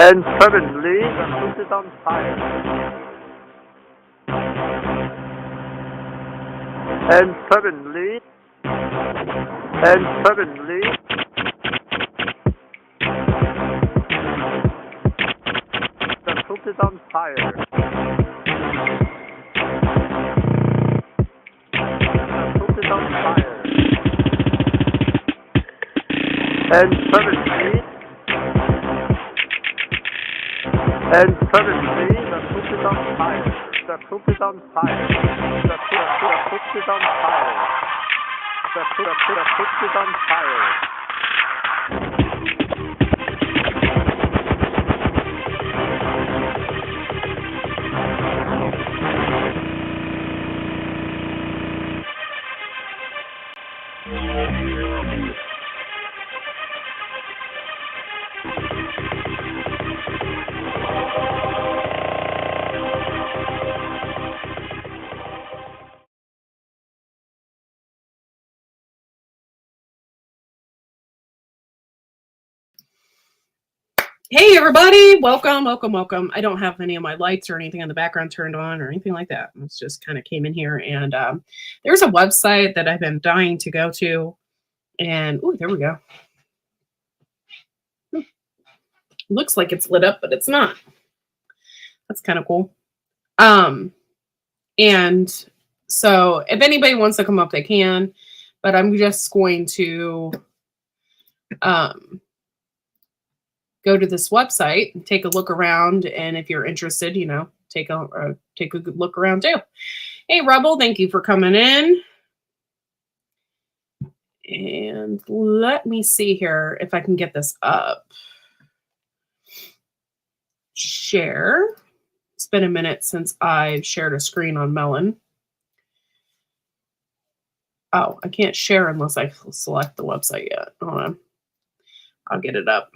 And suddenly, the food is on fire. And suddenly, the food is on fire. The food is on fire. And suddenly, the food is on fire. The food is on fire. The food is on fire. The food is on fire. Hey everybody, welcome. I don't have any of my lights or anything in the background turned on or anything like that. It's just kind of came in here and there's a website that I've been dying to go to and there we go. Looks like it's lit up, but it's not. That's kind of cool. And so if anybody wants to come up, they can, but I'm just going to go to this website and take a look around. And if you're interested, take a good look around too. Hey, Rebel, thank you for coming in. And let me see here if I can get this up. Share. It's been a minute since I've shared a screen on Melon. Oh, I can't share unless I select the website yet. Hold on. I'll get it up.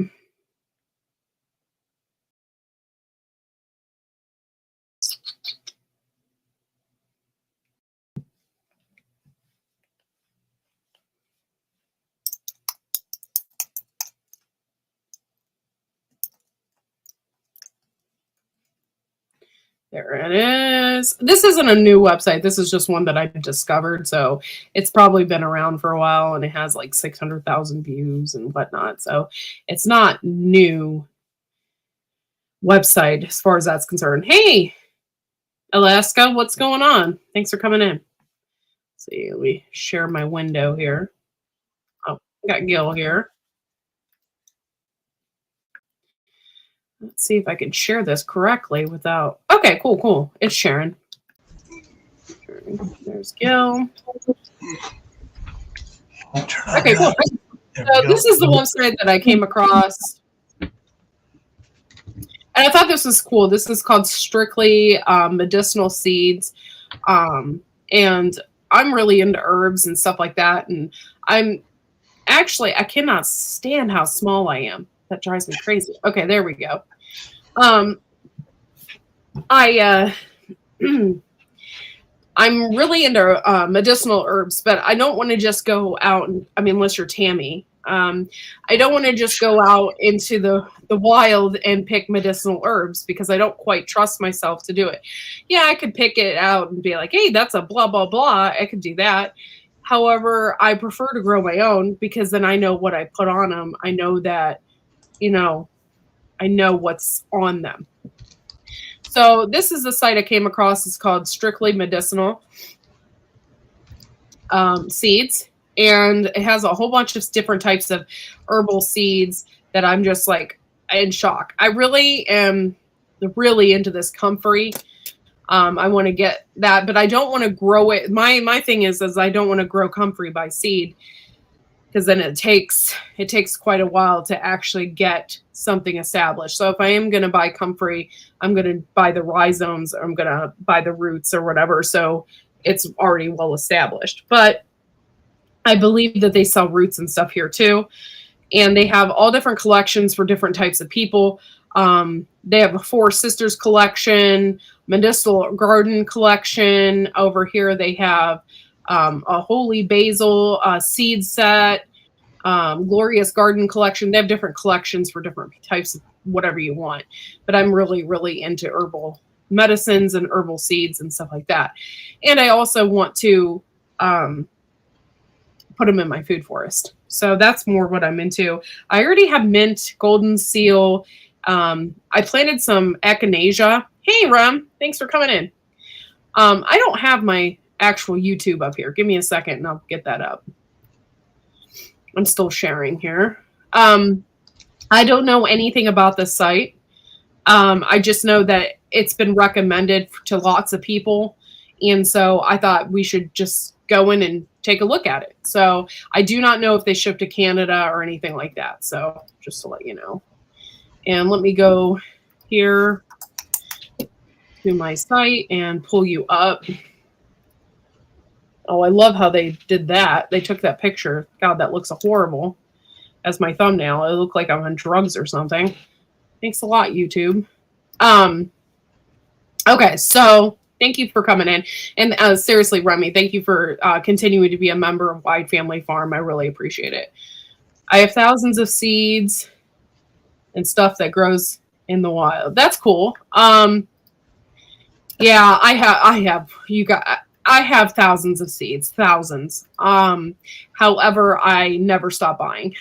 There it is. This isn't a new website. This is just one that I've discovered. So it's probably been around for a while and it has like 600,000 views and whatnot. So it's not new website as far as that's concerned. Hey, Alaska, what's going on? Thanks for coming in. Let's see, let me share my window here. Oh, I got Gil here. Let's see if I can share this correctly without... Okay, cool. It's sharing. There's Gil. Okay, cool. So this is the website that I came across. And I thought this was cool. This is called Strictly Medicinal Seeds. And I'm really into herbs and stuff like that. And I cannot stand how small I am. That drives me crazy. Okay, there we go. I'm really into medicinal herbs, but I don't want to just go out and, unless you're Tammy, I don't want to just go out into the wild and pick medicinal herbs because I don't quite trust myself to do it. Yeah, I could pick it out and be like, hey, that's a blah, blah, blah. I could do that. However, I prefer to grow my own because then I know what I put on them. I know that, I know what's on them. So this is the site I came across. It's called Strictly Medicinal Seeds. And it has a whole bunch of different types of herbal seeds that I'm just like in shock. I really am really into this comfrey. I want to get that, but I don't want to grow it. My thing is I don't want to grow comfrey by seed because then it takes quite a while to actually get something established. So if I am going to buy comfrey, I'm going to buy the rhizomes or I'm going to buy the roots or whatever. So it's already well established. But I believe that they sell roots and stuff here too. And they have all different collections for different types of people. They have a Four Sisters collection, medicinal garden collection. Over here they have a holy basil seed set. Glorious Garden collection. They have different collections for different types of whatever you want. But I'm really, really into herbal medicines and herbal seeds and stuff like that. And I also want to put them in my food forest. So that's more what I'm into. I already have mint, golden seal. I planted some echinacea. Hey, Rum, thanks for coming in. I don't have my actual YouTube up here. Give me a second and I'll get that up. I'm still sharing here. I don't know anything about this site. I just know that it's been recommended to lots of people. And so I thought we should just go in and take a look at it. So I do not know if they ship to Canada or anything like that. So just to let you know. And let me go here to my site and pull you up. Oh, I love how they did that. They took that picture. God, that looks horrible as my thumbnail. It looked like I'm on drugs or something. Thanks a lot, YouTube. Okay, so thank you for coming in. And seriously, Remy, thank you for continuing to be a member of Wide Family Farm. I really appreciate it. I have thousands of seeds and stuff that grows in the wild. That's cool. Yeah, I have thousands of seeds, thousands. However, I never stop buying.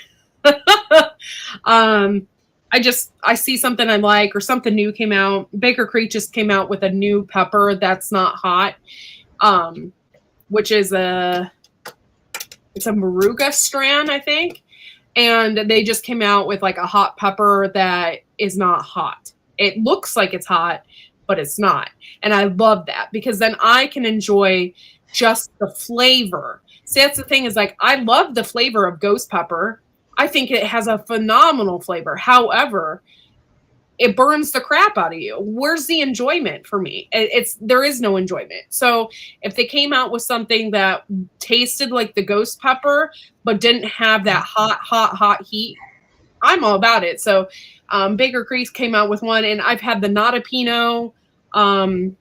I see something I like or something new came out. Baker Creek just came out with a new pepper that's not hot, which is it's a Moruga strand, I think. And they just came out with like a hot pepper that is not hot. It looks like it's hot, but it's not. And I love that because then I can enjoy just the flavor. See, that's the thing is like, I love the flavor of ghost pepper. I think it has a phenomenal flavor. However, it burns the crap out of you. Where's the enjoyment for me? There is no enjoyment. So if they came out with something that tasted like the ghost pepper, but didn't have that hot heat, I'm all about it. So Baker Creek came out with one, and I've had the Nata Pinot, the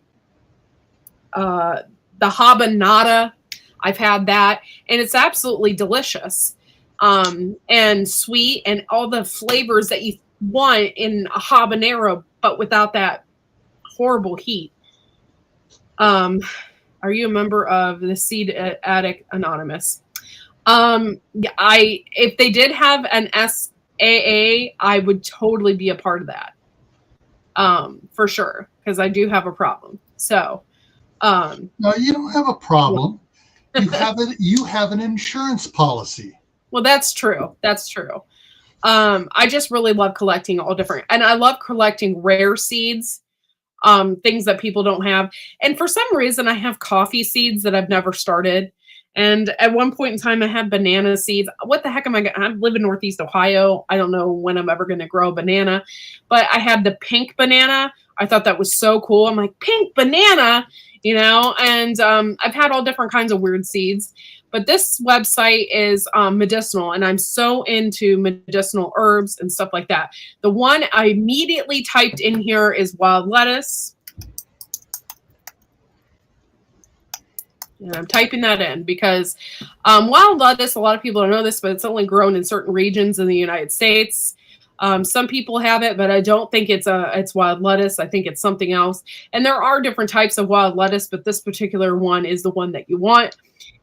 Habanada. I've had that, and it's absolutely delicious and sweet, and all the flavors that you want in a habanero, but without that horrible heat. Are you a member of the Seed Addict Anonymous? If they did have an SAA, I would totally be a part of that. For sure, because I do have a problem. So, no, you don't have a problem. You have an insurance policy. Well, that's true. That's true. I just really love collecting all different, and I love collecting rare seeds, things that people don't have. And for some reason, I have coffee seeds that I've never started. And at one point in time, I had banana seeds. What the heck am I going to? I live in Northeast Ohio. I don't know when I'm ever going to grow a banana, but I had the pink banana. I thought that was so cool. I'm like, pink banana, and I've had all different kinds of weird seeds. But this website is medicinal, and I'm so into medicinal herbs and stuff like that. The one I immediately typed in here is wild lettuce. And I'm typing that in because wild lettuce, a lot of people don't know this, but it's only grown in certain regions in the United States. Some people have it, but I don't think it's wild lettuce. I think it's something else. And there are different types of wild lettuce, but this particular one is the one that you want.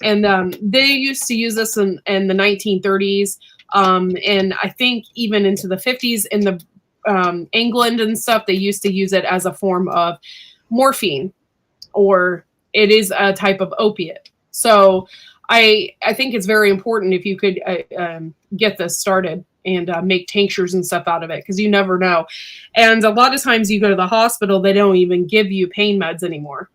And they used to use this in the 1930s, and I think even into the 50s in the England and stuff, they used to use it as a form of morphine, or it is a type of opiate. So I think it's very important if you could get this started and make tinctures and stuff out of it, because you never know. And a lot of times you go to the hospital, they don't even give you pain meds anymore.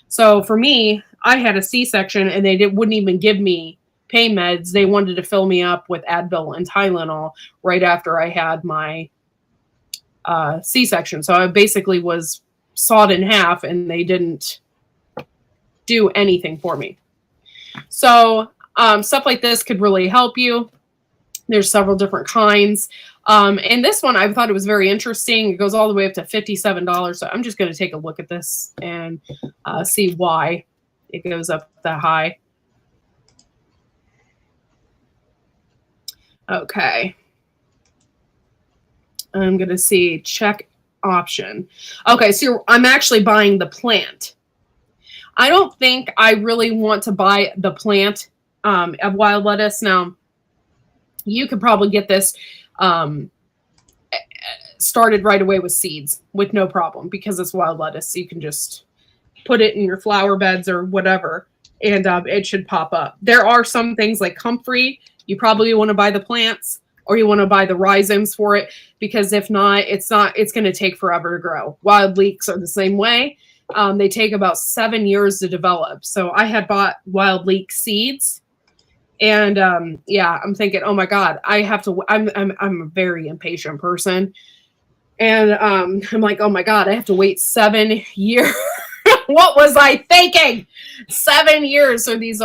So for me, I had a C-section and they wouldn't even give me pain meds. They wanted to fill me up with Advil and Tylenol right after I had my C-section. So I basically was sawed in half and they didn't do anything for me. So stuff like this could really help you. There's several different kinds. And this one, I thought it was very interesting. It goes all the way up to $57. So I'm just going to take a look at this and see why it goes up that high. Okay. I'm going to see check option. Okay, so I'm actually buying the plant. I don't think I really want to buy the plant of wild lettuce. Now, you could probably get this um, started right away with seeds with no problem because it's wild lettuce. So you can just put it in your flower beds or whatever, and it should pop up. There are some things like comfrey. You probably want to buy the plants or you want to buy the rhizomes for it, because if not, it's going to take forever to grow. Wild leeks are the same way. They take about 7 years to develop. So I had bought wild leek seeds, and yeah, I'm thinking, oh my God, I have to. I'm a very impatient person, and I'm like, oh my God, I have to wait 7 years. What was I thinking? 7 years for these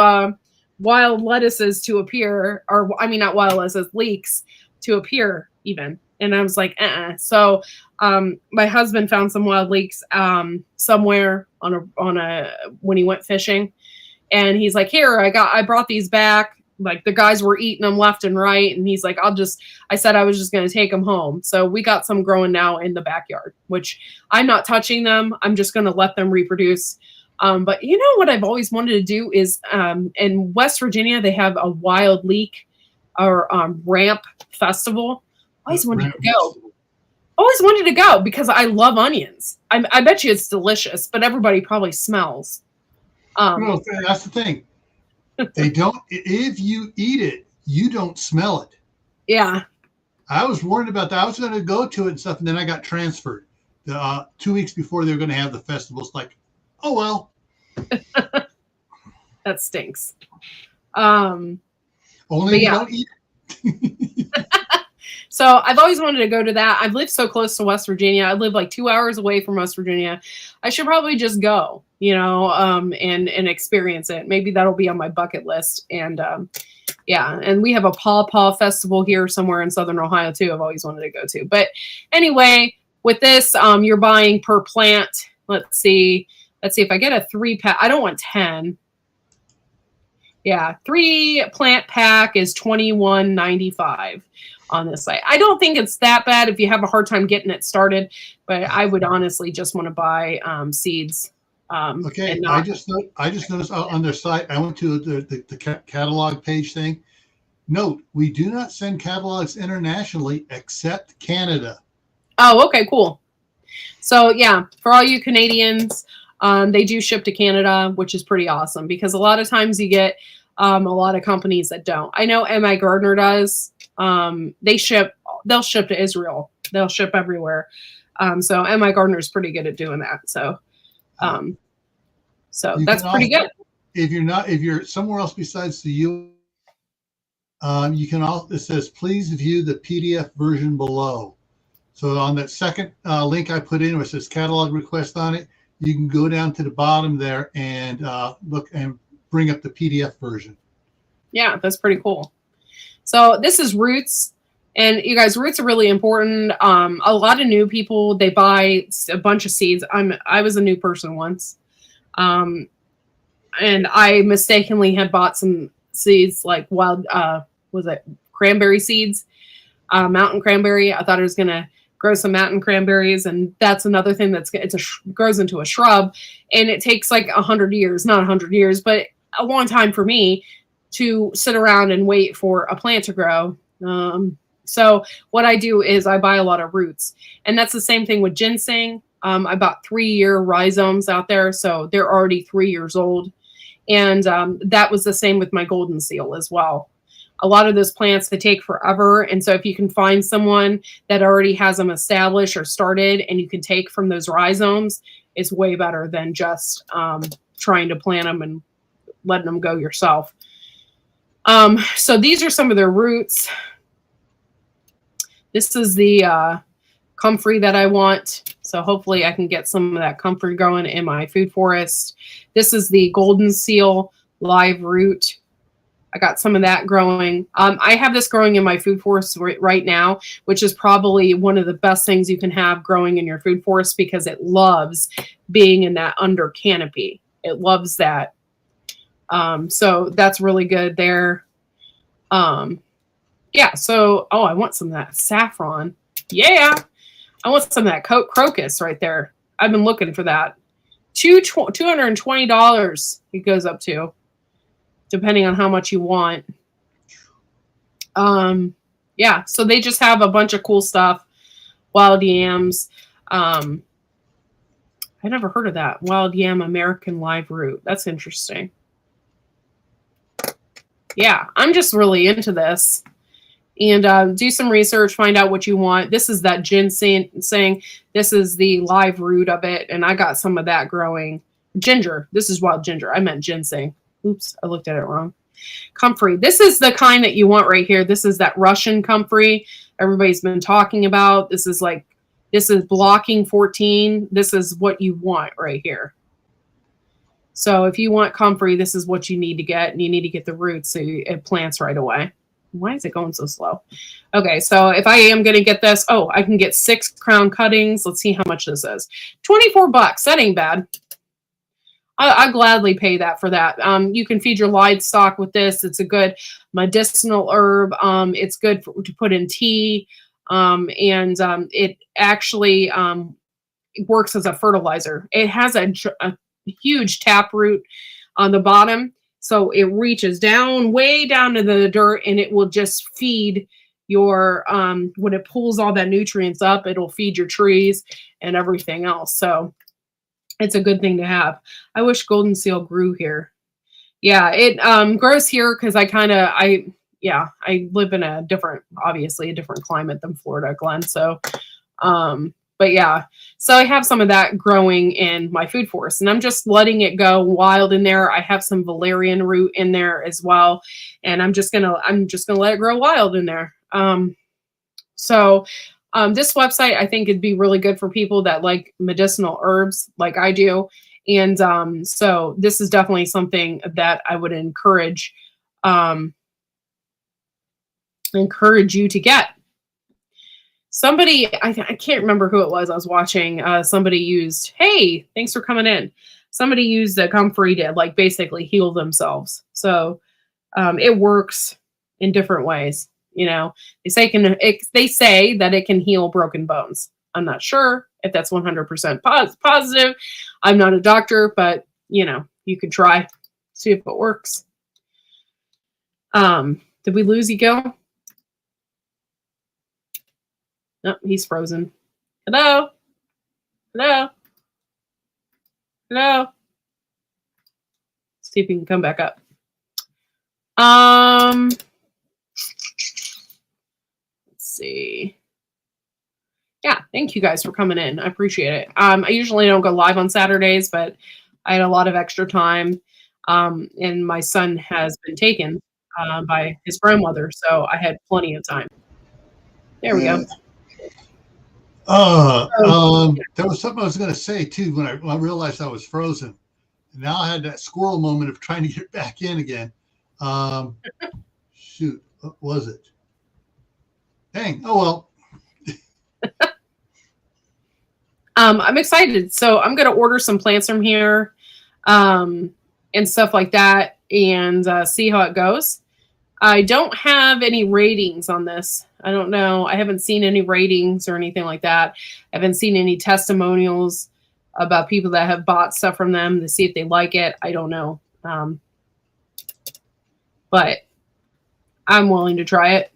wild lettuces to appear, or I mean, not wild lettuces, leeks to appear even. And I was like, So my husband found some wild leeks somewhere on a when he went fishing, and he's like, here, I brought these back. Like the guys were eating them left and right, and he's like, I said I was just going to take them home. So we got some growing now in the backyard, which I'm not touching them. I'm just going to let them reproduce. But you know what I've always wanted to do is in West Virginia, they have a wild leek or ramp festival. Always wanted to go. Always wanted to go because I love onions. I bet you it's delicious, but everybody probably smells. No, that's the thing. They don't. If you eat it, you don't smell it. Yeah. I was worried about that. I was going to go to it and stuff, and then I got transferred 2 weeks before they were going to have the festival. It's like, oh well. That stinks. Only if you don't eat it. So I've always wanted to go to that. I've lived so close to West Virginia. I live like 2 hours away from West Virginia. I should probably just go, and experience it. Maybe that'll be on my bucket list. And yeah, and we have a Paw festival here somewhere in Southern Ohio too. I've always wanted to go to. But anyway, with this, you're buying per plant. Let's see if I get a 3-pack. I don't want 10. Yeah, 3 plant pack is $21.95 on this site. I don't think it's that bad if you have a hard time getting it started, but I would honestly just want to buy seeds. Okay, I just noticed on their site. I went to the catalog page thing. Note: we do not send catalogs internationally except Canada. Oh, okay, cool. So yeah, for all you Canadians, they do ship to Canada, which is pretty awesome because a lot of times you get a lot of companies that don't. I know M.I. Gardner does. They'll ship to Israel. They'll ship everywhere. So M.I. Gardner is pretty good at doing that. So that's pretty good. If you're somewhere else besides the U.S., you can also, it says, please view the PDF version below. So on that second link I put in, where it says catalog request on it, you can go down to the bottom there and look and bring up the PDF version. Yeah, that's pretty cool. So this is roots. And you guys, roots are really important. A lot of new people, they buy a bunch of seeds. I was a new person once. And I mistakenly had bought some seeds like wild, cranberry seeds, mountain cranberry. I thought it was going to grow some mountain cranberries. And that's another thing grows into a shrub. And it takes like 100 years, not 100 years, but a long time for me to sit around and wait for a plant to grow. So what I do is I buy a lot of roots, and that's the same thing with ginseng. I bought 3-year rhizomes out there, so they're already 3 years old. And that was the same with my golden seal as well. A lot of those plants, they take forever. And so if you can find someone that already has them established or started and you can take from those rhizomes, it's way better than just trying to plant them and letting them go yourself. So these are some of their roots. This is the comfrey that I want. So hopefully I can get some of that comfrey going in my food forest. This is the golden seal live root. I got some of that growing. I have this growing in my food forest right now, which is probably one of the best things you can have growing in your food forest because it loves being in that under canopy. It loves that. So that's really good there. Yeah, yeah, so, oh, I want some of that saffron. Yeah. I want some of that crocus right there. I've been looking for that. $220 it goes up to, depending on how much you want. Yeah, so they just have a bunch of cool stuff. Wild yams. I never heard of that. Wild yam American live root. That's interesting. Yeah, I'm just really into this. And do some research, find out what you want. This is that ginseng. This is the live root of it, and I got some of that growing. Ginger. This is wild ginger. I meant ginseng. Oops, I looked at it wrong. Comfrey. This is the kind that you want right here. This is that Russian comfrey everybody's been talking about. This is blocking 14. This is what you want right here. So if you want comfrey, this is what you need to get, and you need to get the roots so it plants right away. Why is it going so slow? Okay, so if I am going to get this, oh, I can get 6 crown cuttings. Let's see how much this is. $24. That ain't bad. I gladly pay that for that. You can feed your livestock with this. It's a good medicinal herb. It's good to put in tea. It actually works as a fertilizer. It has a huge taproot on the bottom. So it reaches down, way down to the dirt, and it will just feed your, when it pulls all that nutrients up, it'll feed your trees and everything else. So it's a good thing to have. I wish golden seal grew here. Yeah, it grows here because I live in a different climate than Florida, Glenn. So, but yeah, so I have some of that growing in my food forest, and I'm just letting it go wild in there. I have some valerian root in there as well, and I'm just gonna let it grow wild in there. This website, I think it'd be really good for people that like medicinal herbs like I do. And so this is definitely something that I would encourage you to get. Somebody, I can't remember who it was I was watching, somebody used, hey, thanks for coming in. Somebody used the comfrey to like basically heal themselves. So it works in different ways. You know, they say that it can heal broken bones. I'm not sure if that's 100% positive. I'm not a doctor, but you know, you could try, see if it works. Did we lose Ego? No, he's frozen. Hello? Hello? Hello? See if he can come back up. Let's see. Yeah, thank you guys for coming in. I appreciate it. I usually don't go live on Saturdays, but I had a lot of extra time. And my son has been taken by his grandmother, so I had plenty of time. There we go. There was something I was going to say too when I realized I was frozen. And now I had that squirrel moment of trying to get back in again. Shoot, what was it? Dang. Oh well. I'm excited. So I'm going to order some plants from here and stuff like that and see how it goes. I don't have any ratings on this. I don't know. I haven't seen any ratings or anything like that. I haven't seen any testimonials about people that have bought stuff from them to see if they like it. I don't know. But I'm willing to try it.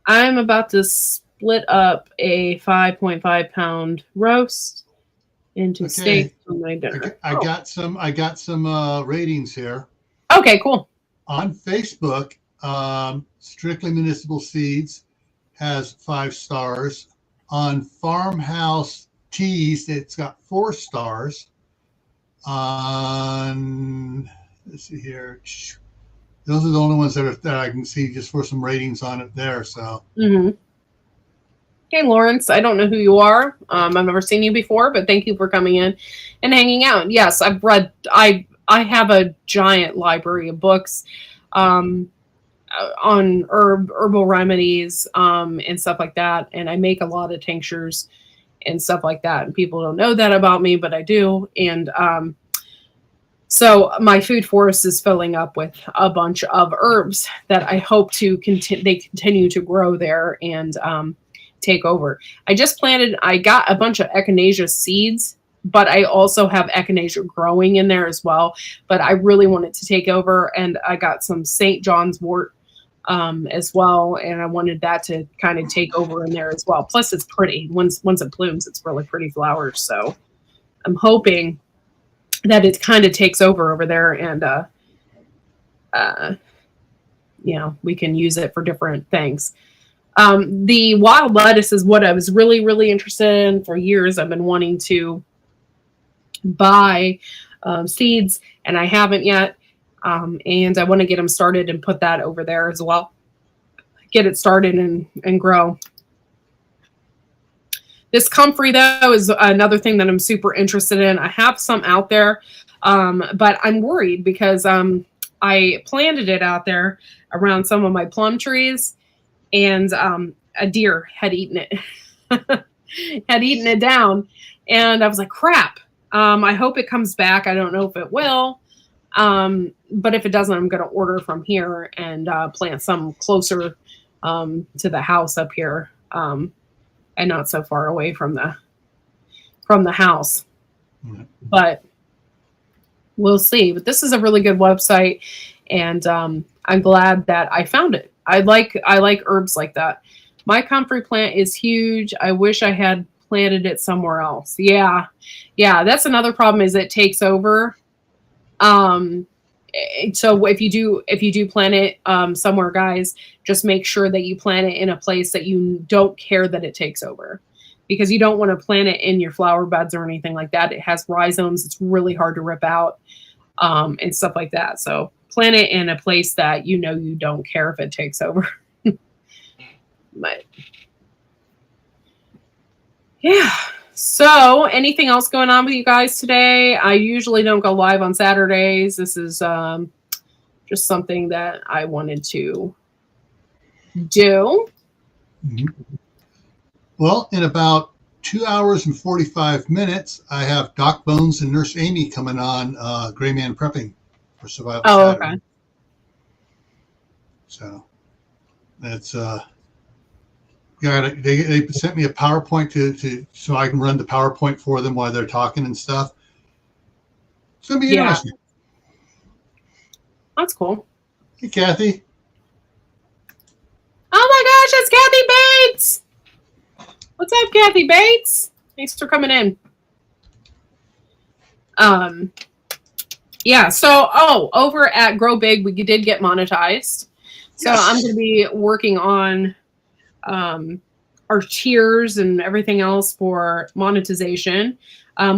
I'm about to split up a 5.5 pound roast into steak for my dinner. I got some ratings here. Okay, cool. On Facebook, Strictly Municipal Seeds has 5 stars. On Farmhouse Teas, it's got 4 stars. On, let's see here. Those are the only ones that I can see just for some ratings on it there. So. Mm-hmm. Okay, Lawrence, I don't know who you are. I've never seen you before, but thank you for coming in and hanging out. Yes, I've read, I have a giant library of books on herbal remedies and stuff like that. And I make a lot of tinctures and stuff like that. And people don't know that about me, but I do. And So my food forest is filling up with a bunch of herbs that I hope to continue to grow there and take over. I got a bunch of echinacea seeds, but I also have echinacea growing in there as well. But I really wanted to take over, and I got some St. John's wort as well, and I wanted that to kind of take over in there as well. Plus, it's pretty. Once it blooms, it's really pretty flowers. So I'm hoping that it kind of takes over there, and we can use it for different things. The wild lettuce is what I was really, really interested in for years. I've been wanting to buy seeds, and I haven't yet. And I want to get them started and put that over there as well. Get it started and grow. This comfrey, though, is another thing that I'm super interested in. I have some out there, but I'm worried because I planted it out there around some of my plum trees, and a deer had eaten it, had eaten it down. And I was like, crap. I hope it comes back. I don't know if it will. But if it doesn't, I'm going to order from here and plant some closer to the house up here. And not so far away from the house. Mm-hmm. But we'll see. But this is a really good website, and I'm glad that I found it. I like herbs like that. My comfrey plant is huge. I wish I had planted it somewhere else. Yeah, that's another problem, is it takes over. So if you do plant it somewhere, guys, just make sure that you plant it in a place that you don't care that it takes over, because you don't want to plant it in your flower beds or anything like that. It has rhizomes. It's really hard to rip out and stuff like that. So plant it in a place that you don't care if it takes over. But yeah. So anything else going on with you guys today? I usually don't go live on Saturdays. This is just something that I wanted to do. Mm-hmm. Well, in about 2 hours and 45 minutes, I have Doc Bones and Nurse Amy coming on Gray Man Prepping for Survival Saturday. Okay. So that's they sent me a PowerPoint to so I can run the PowerPoint for them while they're talking and stuff. It's gonna be interesting. That's cool. Hey, Kathy. Oh my gosh, it's Kathy Bates. What's up, Kathy Bates? Thanks for coming in. Yeah. So, over at Grow Big, we did get monetized. So yes. I'm going to be working on our tiers and everything else for monetization.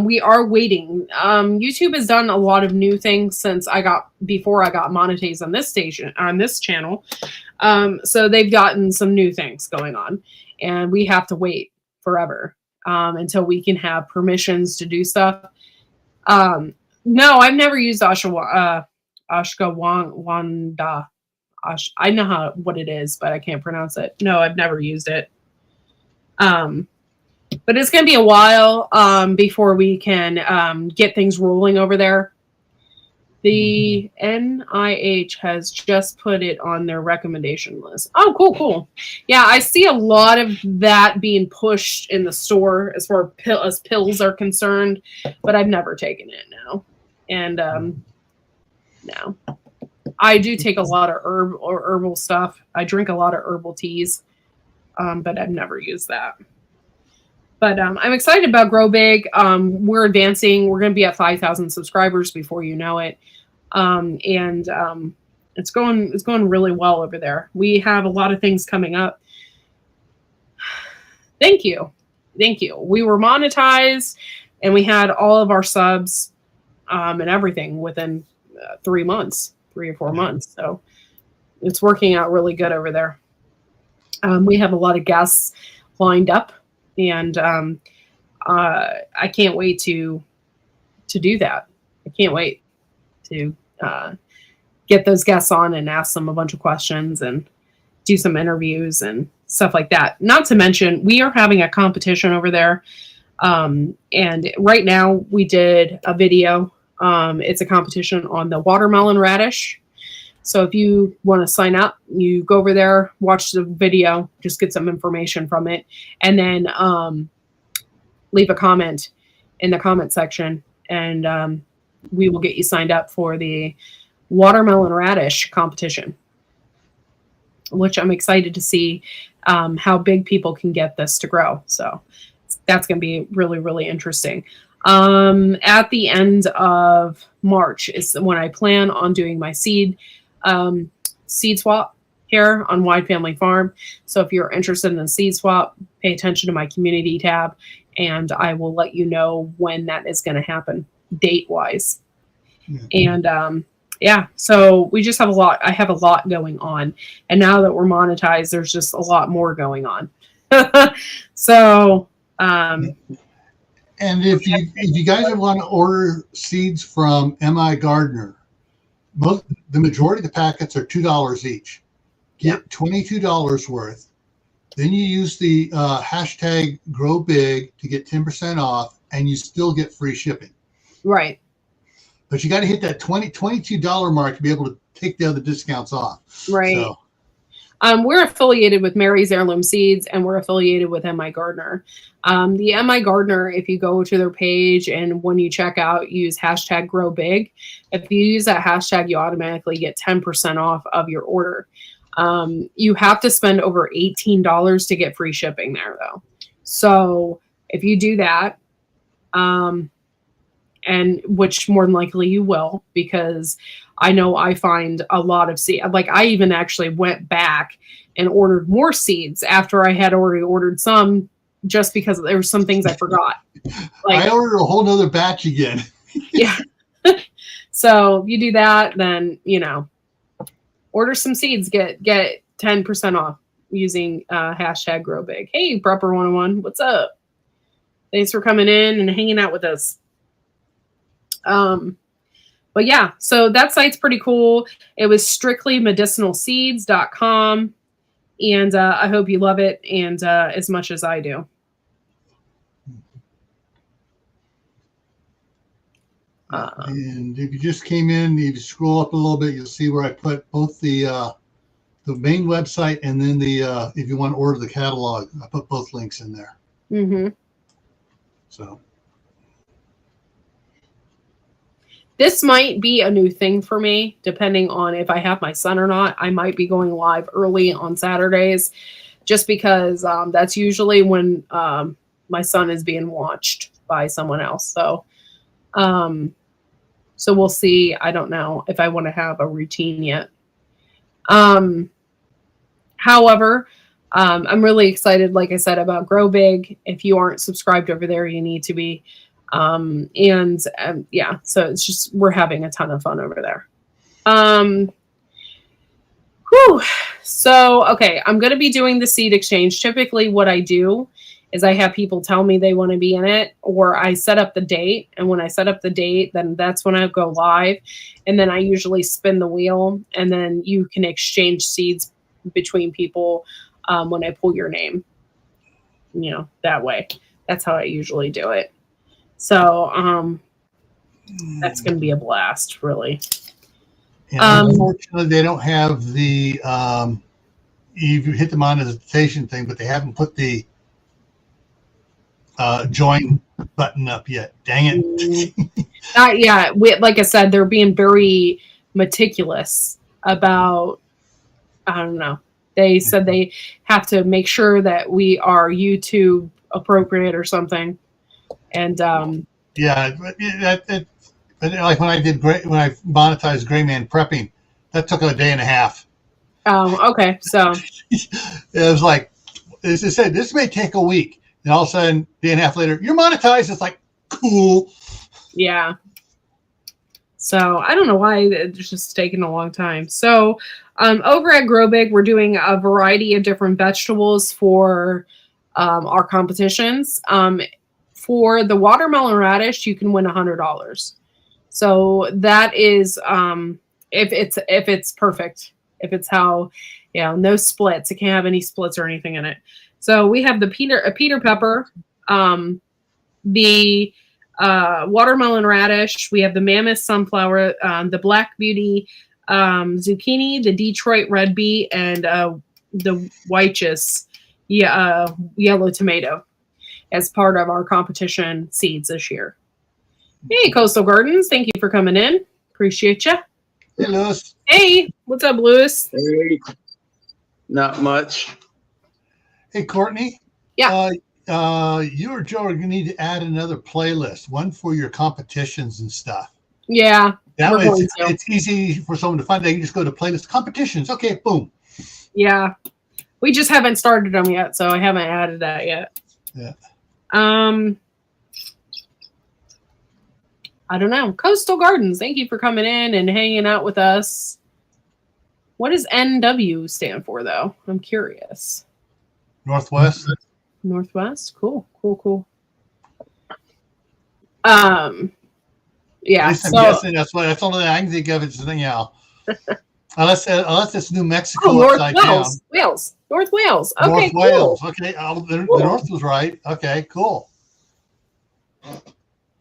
We are waiting. YouTube has done a lot of new things since before I got monetized on this channel. So they've gotten some new things going on, and we have to wait forever until we can have permissions to do stuff. No, I've never used Ashwagandha. I know what it is, but I can't pronounce it. No, I've never used it. But it's going to be a while before we can get things rolling over there. The NIH has just put it on their recommendation list. Oh, cool. Yeah, I see a lot of that being pushed in the store as far as pills are concerned, but I've never taken it now. And no. I do take a lot of herbal stuff. I drink a lot of herbal teas, but I've never used that. But I'm excited about Grow Big. We're advancing. We're going to be at 5,000 subscribers before you know it. And it's going really well over there. We have a lot of things coming up. Thank you. We were monetized, and we had all of our subs and everything within 3 or 4 months. So it's working out really good over there. We have a lot of guests lined up, and I can't wait to do that. I can't wait to get those guests on and ask them a bunch of questions and do some interviews and stuff like that. Not to mention, we are having a competition over there. And right now we did a video It's a competition on the watermelon radish. So if you want to sign up, you go over there, watch the video, just get some information from it, and then leave a comment in the comment section, and we will get you signed up for the watermelon radish competition, which I'm excited to see how big people can get this to grow. So that's going to be really, really interesting. At the end of March is when I plan on doing my seed swap here on Wide Family Farm. So if you're interested in a seed swap, pay attention to my community tab, and I will let you know when that is going to happen date wise. And yeah, so we just have a lot. I have a lot going on, and now that we're monetized, there's just a lot more going on. So and if you guys want to order seeds from MI Gardener, the majority of the packets are $2 each. Get $22 worth. Then you use the hashtag Grow Big to get 10% off, and you still get free shipping. Right. But you got to hit that $22 mark to be able to take the other discounts off. Right. So. We're affiliated with Mary's Heirloom Seeds, and we're affiliated with MI Gardener. The MI Gardener, if you go to their page and when you check out, use hashtag Grow Big. If you use that hashtag, you automatically get 10% off of your order. You have to spend over $18 to get free shipping there, though. So if you do that, and which more than likely you will, because I know I find a lot of seed. Like I even actually went back and ordered more seeds after I had already ordered some, just because there were some things I forgot. Like I ordered a whole nother batch again. Yeah. So if you do that, then order some seeds, get 10% off using hashtag Grow Big. Hey, Prepper 101, what's up? Thanks for coming in and hanging out with us. But yeah, so that site's pretty cool. It was strictlymedicinalseeds.com, and I hope you love it and as much as I do. And if you just came in, you scroll up a little bit, you'll see where I put both the main website and then the if you want to order the catalog, I put both links in there. Mm-hmm. So. This might be a new thing for me, depending on if I have my son or not. I might be going live early on Saturdays, just because that's usually when my son is being watched by someone else. So, so we'll see. I don't know if I want to have a routine yet. However, I'm really excited, like I said, about Grow Big. If you aren't subscribed over there, you need to be. Yeah, so it's just, we're having a ton of fun over there. So, okay, I'm going to be doing the seed exchange. Typically what I do is I have people tell me they want to be in it, or I set up the date. And when I set up the date, then that's when I go live. And then I usually spin the wheel, and then you can exchange seeds between people, when I pull your name, that way. That's how I usually do it. So that's going to be a blast, really. Yeah, unfortunately, they don't have the you hit the monetization thing, but they haven't put the join button up yet. Dang it! Not yet. Like I said, they're being very meticulous about. I don't know. They said they have to make sure that we are YouTube appropriate or something. And yeah, but like when I monetized Gray Man Prepping, that took a day and a half. Oh, okay. So it was like it said this may take a week, and all of a sudden, a day and a half later, you're monetized. It's like cool. Yeah. So I don't know why it's just taking a long time. So over at Grow Big, we're doing a variety of different vegetables for our competitions. For the watermelon radish, you can win $100. So that is if it's perfect, if it's how, no splits. It can't have any splits or anything in it. So we have the Peter pepper, the watermelon radish. We have the mammoth sunflower, the black beauty zucchini, the Detroit red beet, and the Weich's yellow tomato as part of our competition seeds this year. Hey, Coastal Gardens, thank you for coming in. Appreciate you. Hey, Lewis. Hey, what's up, Lewis? Hey, not much. Hey, Courtney. Yeah. You or Joe are going to need to add another playlist, one for your competitions and stuff. Yeah. That way going to. it's easy for someone to find. They can just go to playlist competitions. Okay, boom. Yeah. We just haven't started them yet, so I haven't added that yet. Yeah. I don't know. Coastal Gardens, thank you for coming in and hanging out with us. What does NW stand for, though? I'm curious. Northwest. Northwest? Cool. Yeah. At least I'm guessing that's the only thing I can think of. It's unless it's New Mexico upside down. Wales. North Wales. Okay, North cool. Wales. Okay, the North was right. Okay, cool.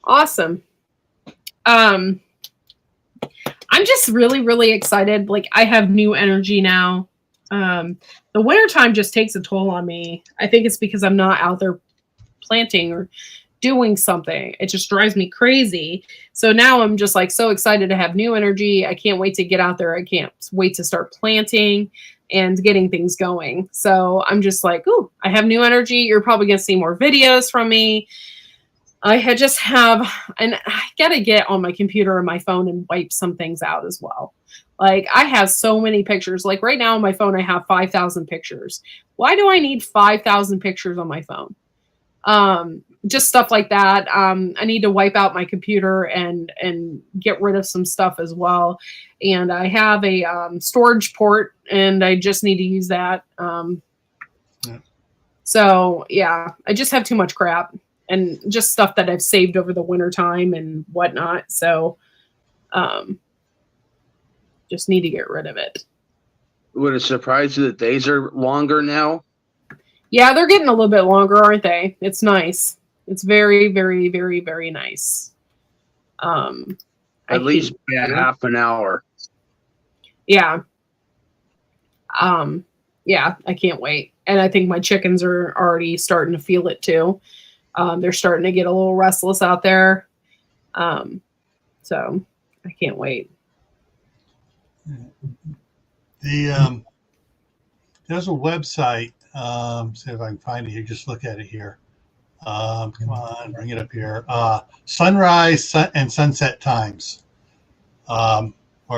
Awesome. I'm just really, really excited. Like, I have new energy now. The wintertime just takes a toll on me. I think it's because I'm not out there planting or doing something. It just drives me crazy. So now I'm just like so excited to have new energy. I can't wait to get out there. I can't wait to start planting and getting things going. So I'm just like, ooh, I have new energy. You're probably going to see more videos from me. And I got to get on my computer and my phone and wipe some things out as well. Like, I have so many pictures. Like, right now on my phone, I have 5,000 pictures. Why do I need 5,000 pictures on my phone? Just stuff like that. I need to wipe out my computer and get rid of some stuff as well. And I have a storage port, and I just need to use that. So, yeah, I just have too much crap and just stuff that I've saved over the winter time and whatnot. So, just need to get rid of it. Would it surprise you that days are longer now? Yeah, they're getting a little bit longer, aren't they? It's nice. It's very, very, very, very nice. At least by a half an hour. Yeah. Yeah, I can't wait. And I think my chickens are already starting to feel it too. They're starting to get a little restless out there. So I can't wait. There's a website. See if I can find it here. Just look at it here. Come on, bring it up here. Sunrise and sunset times, or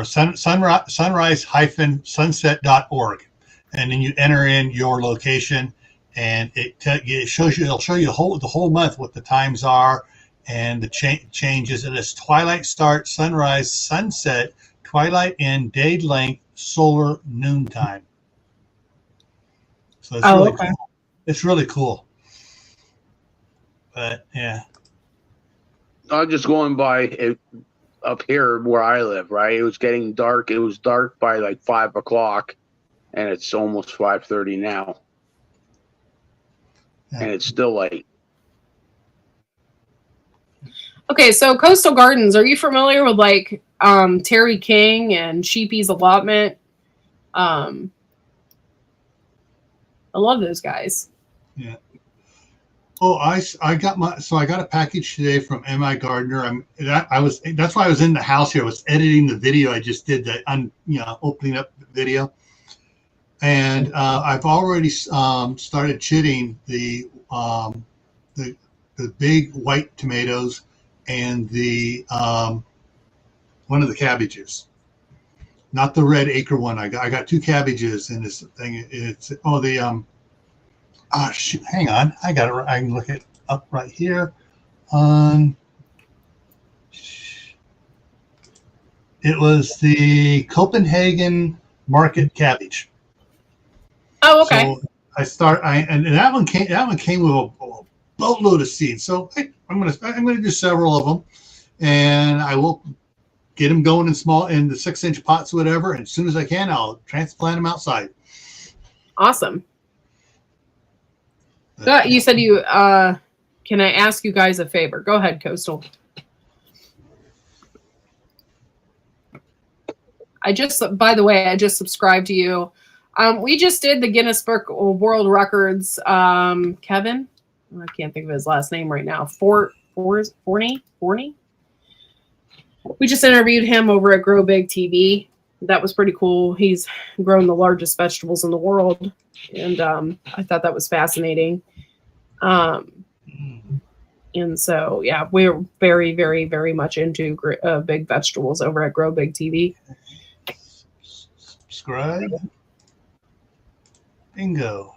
sunrise-sunset.org, and then you enter in your location, and it shows you. It'll show you the whole month what the times are and the changes. And it's twilight start, sunrise, sunset, twilight end, day length, solar noontime. So it's really cool. It's really cool. But yeah. I'm just going by it up here where I live, right? It was getting dark. It was dark by like 5 o'clock, and it's almost 5:30 now. Yeah. And it's still late. Okay, so Coastal Gardens, are you familiar with like Terry King and Sheepy's Allotment? I love those guys. Yeah. Oh, I got a package today from M.I. Gardner. That's why I was in the house here. I was editing the video. I just did the opening up the video, and I've already started chitting the big white tomatoes and the one of the cabbages, not the red acre one. I got 2 cabbages in this thing. It's shoot, hang on. I got it. I can look it up right here. It was the Copenhagen market cabbage. Oh, okay. So and that one came with a boatload of seeds. So I'm gonna do several of them, and I will get them going in the 6-inch pots, whatever. And as soon as I can, I'll transplant them outside. Awesome. You said you can I ask you guys a favor? Go ahead, Coastal. By the way, I just subscribed to you. We just did the Guinness Book of World Records. Kevin, I can't think of his last name right now. Forney. We just interviewed him over at Grow Big TV. That was pretty cool. He's grown the largest vegetables in the world, and I thought that was fascinating. And so, yeah, we're very, very, very much into big vegetables over at Grow Big TV. Subscribe. Bingo.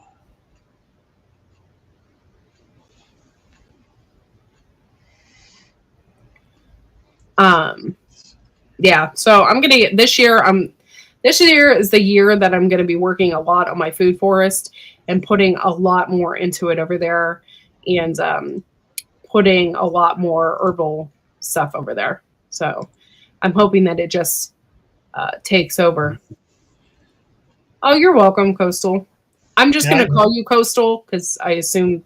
Yeah, so I'm gonna get this year. This year is the year that I'm gonna be working a lot on my food forest and putting a lot more into it over there, and putting a lot more herbal stuff over there. So I'm hoping that it just takes over. Oh, you're welcome, Coastal. I'm just gonna call you Coastal because I assume.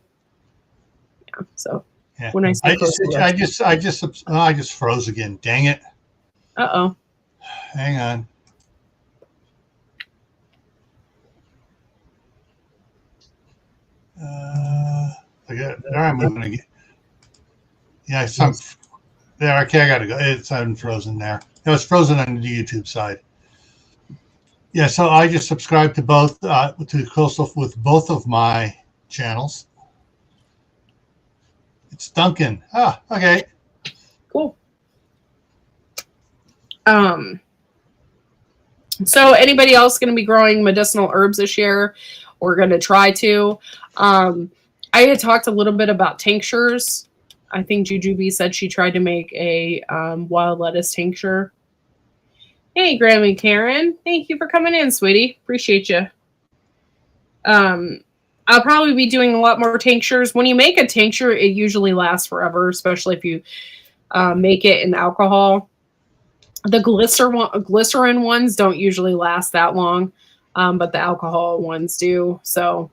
Yeah. So when I say Coastal, I just froze again. Dang it. Uh-oh. Hang on. I got it. There I'm moving again. Yeah, there. Okay, I got to go. It's unfrozen there. It was frozen on the YouTube side. Yeah, so I just subscribed to both to Coastal with both of my channels. It's Duncan. Ah, okay. Cool. So anybody else going to be growing medicinal herbs this year? Or going to try to? I had talked a little bit about tinctures. I think Jujubee said she tried to make a wild lettuce tincture. Hey, Grammy Karen. Thank you for coming in, sweetie. Appreciate you. I'll probably be doing a lot more tinctures. When you make a tincture, it usually lasts forever, especially if you make it in alcohol. The glycerin ones don't usually last that long, but the alcohol ones do. So,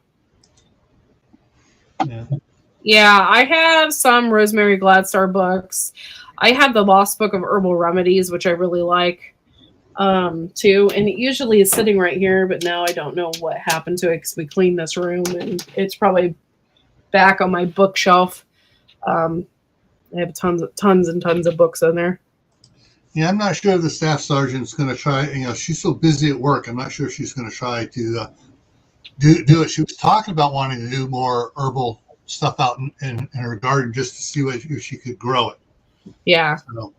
yeah, I have some Rosemary Gladstar books. I have the Lost Book of Herbal Remedies, which I really like, too. And it usually is sitting right here, but now I don't know what happened to it because we cleaned this room, and it's probably back on my bookshelf. I have tons and tons of books in there. Yeah, I'm not sure if the staff sergeant's going to try. She's so busy at work. I'm not sure if she's going to try to do it. She was talking about wanting to do more herbal stuff out in her garden just to see if she could grow it. Yeah. So,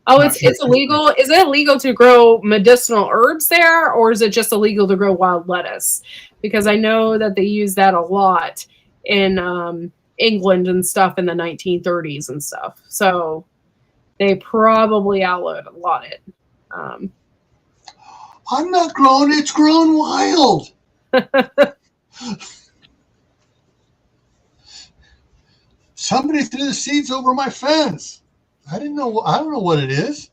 it's illegal. Is it illegal to grow medicinal herbs there, or is it just illegal to grow wild lettuce? Because I know that they use that a lot in England and stuff in the 1930s and stuff. So they probably outlawed it. I'm not growing. It's grown wild. Somebody threw the seeds over my fence. I don't know what it is.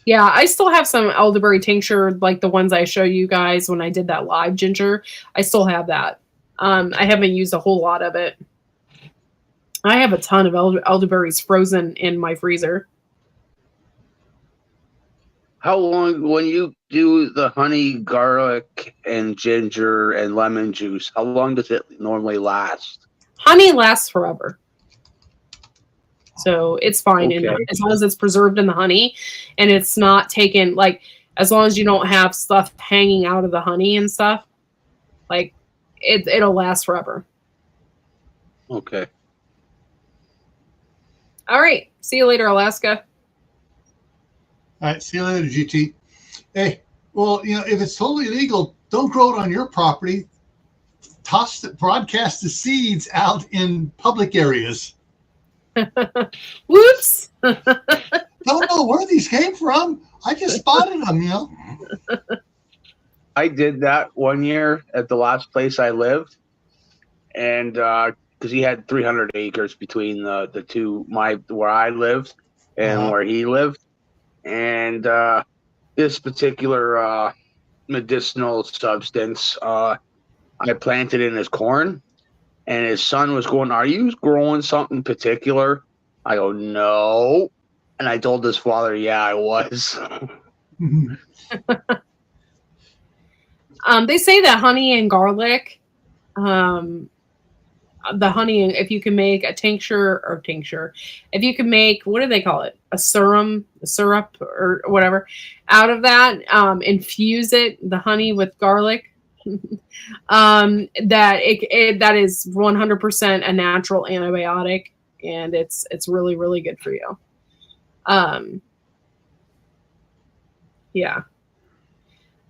Yeah, I still have some elderberry tincture, like the ones I show you guys when I did that live ginger. I still have that. I haven't used a whole lot of it. I have a ton of elderberries frozen in my freezer. How long, when you do the honey, garlic, and ginger and lemon juice, how long does it normally last? Honey lasts forever. So it's fine. Okay. As long as it's preserved in the honey and it's not taken, like, as long as you don't have stuff hanging out of the honey and stuff, like, it'll last forever. Okay. All right. See you later, Alaska. All right. See you later, GT. Hey, well, if it's totally illegal, don't grow it on your property. Broadcast the seeds out in public areas. Whoops. Don't know where these came from. I just spotted them, I did that one year at the last place I lived, and because he had 300 acres between the two, where I lived and where he lived, and this particular medicinal substance I planted in his corn, And his son was going, "Are you growing something particular?" I go, "No." And I told his father, "Yeah, I was." They say that honey and garlic, the honey, if you can make a tincture, if you can make, what do they call it? A syrup or whatever out of that, infuse the honey with garlic. That is 100% a natural antibiotic, and it's really, really good for you. Yeah.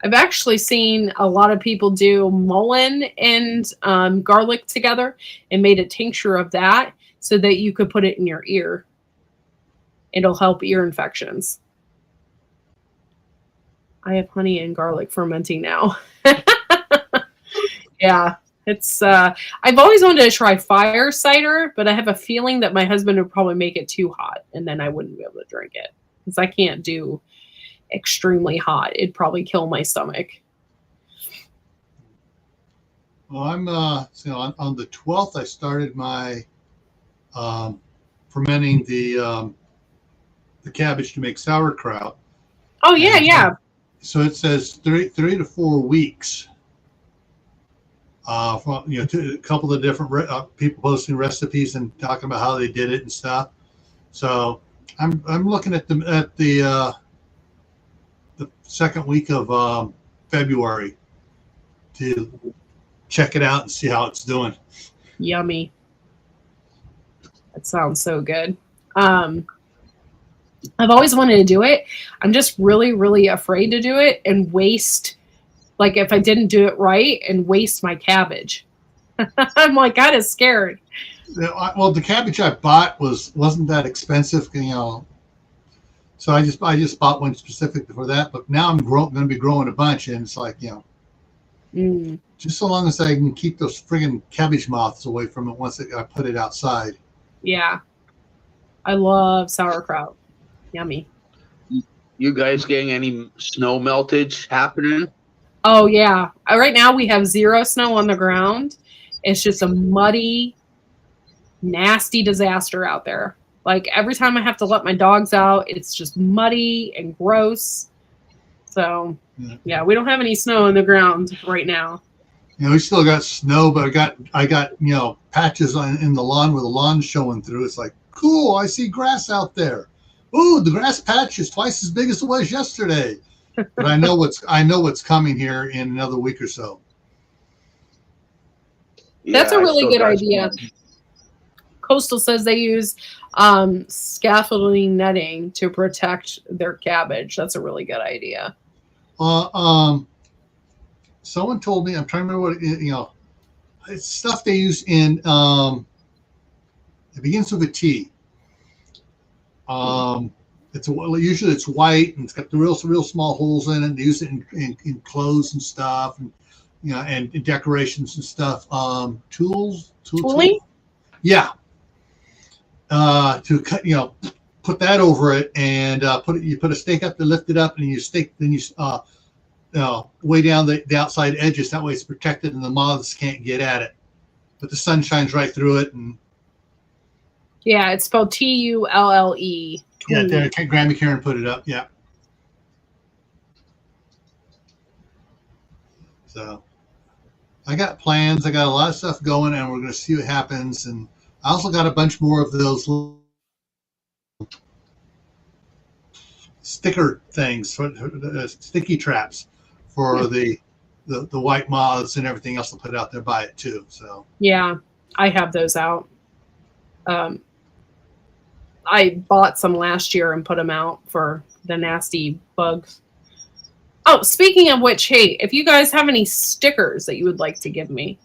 I've actually seen a lot of people do mullein and garlic together and made a tincture of that so that you could put it in your ear. It'll help ear infections. I have honey and garlic fermenting now. Yeah, it's. I've always wanted to try fire cider, but I have a feeling that my husband would probably make it too hot, and then I wouldn't be able to drink it because I can't do extremely hot. It'd probably kill my stomach. Well, I'm on the 12th. I started my fermenting the cabbage to make sauerkraut. Oh yeah, yeah. So it says 3 to 4 weeks. From, to a couple of different people posting recipes and talking about how they did it and stuff. So I'm looking at the second week of February to check it out and see how it's doing. Yummy. That sounds so good. I've always wanted to do it. I'm just really, really afraid to do it and waste, like if I didn't do it right, and waste my cabbage. I'm like kind of scared. Well, the cabbage I bought wasn't that expensive, So I just bought one specifically for that. But now I'm going to be growing a bunch, and it's like just so long as I can keep those friggin' cabbage moths away from it once I put it outside. Yeah, I love sauerkraut. Yummy. You guys getting any snow meltage happening? Oh yeah. Right now we have 0 snow on the ground. It's just a muddy, nasty disaster out there. Like every time I have to let my dogs out, it's just muddy and gross. So yeah, we don't have any snow on the ground right now. We still got snow, but I got patches in the lawn where the lawn's showing through. It's like, cool, I see grass out there. Ooh, the grass patch is twice as big as it was yesterday. But I know what's coming here in another week or so. That's a really good idea. Coastal says they use scaffolding netting to protect their cabbage. That's a really good idea. Someone told me, I'm trying to remember what it's stuff they use in. It begins with a T. Usually it's white and it's got the real small holes in it. They use it in clothes and stuff, and and decorations and stuff. Tooling? Yeah. To cut, put that over it and you put a stake up to lift it up, and you way down the outside edges. That way it's protected and the moths can't get at it. But the sun shines right through it. And yeah, it's spelled Tulle. Yeah, there, Grammy Karen put it up. Yeah. So I got plans. I got a lot of stuff going, and we're going to see what happens. And I also got a bunch more of those little sticker things, sticky traps for the white moths and everything else to put out there by it too. So yeah, I have those out. I bought some last year and put them out for the nasty bugs. Oh, speaking of which, hey, if you guys have any stickers that you would like to give me,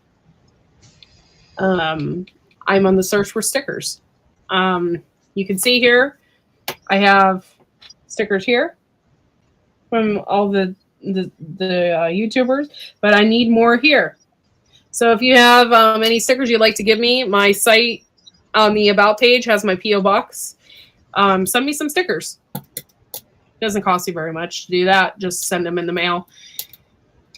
I'm on the search for stickers. You can see here, I have stickers here from all the YouTubers, but I need more here. So if you have any stickers you'd like to give me, my site on the About page has my P.O. box. Send me some stickers. Doesn't cost you very much to do that. Just send them in the mail.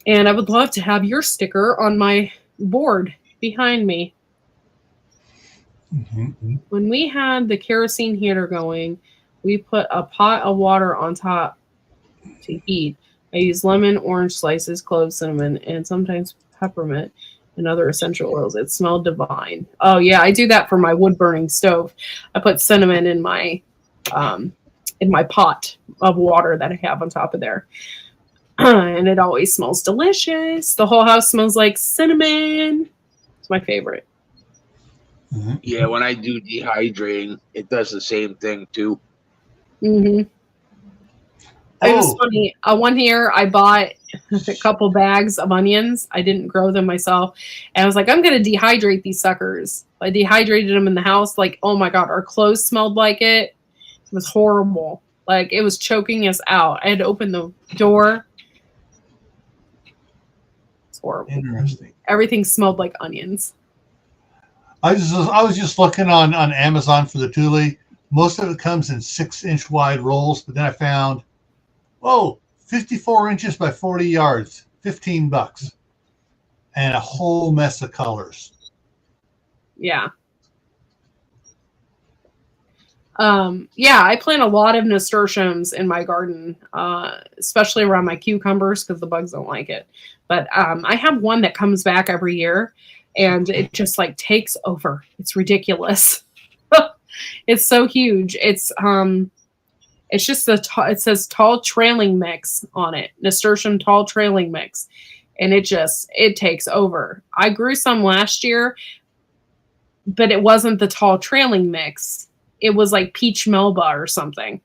And I would love to have your sticker on my board behind me. When we had the kerosene heater going, we put a pot of water on top to heat. I use lemon, orange slices, cloves, cinnamon, and sometimes peppermint and other essential oils. It smelled divine. Oh yeah, I do that for my wood burning stove. I put cinnamon in my pot of water that I have on top of there. And it always smells delicious. The whole house smells like cinnamon. It's my favorite. Yeah, when I do dehydrating, it does the same thing too. Mm-hmm. It was funny. One year I bought a couple bags of onions. I didn't grow them myself. And I was like, I'm going to dehydrate these suckers. I dehydrated them in the house. Like, oh my God, our clothes smelled like it. It was horrible. Like, it was choking us out. I had to open the door. It's horrible. Interesting. Everything smelled like onions. I was just looking on Amazon for the Thule. Most of it comes in 6-inch wide rolls, but then I found, 54 inches by 40 yards, $15, and a whole mess of colors. Yeah. I plant a lot of nasturtiums in my garden, especially around my cucumbers because the bugs don't like it. But I have one that comes back every year, and it just like takes over. It's ridiculous. It's so huge. It's just it says tall trailing mix on it, nasturtium tall trailing mix, and it takes over. I grew some last year, but it wasn't the tall trailing mix. It was like peach melba or something.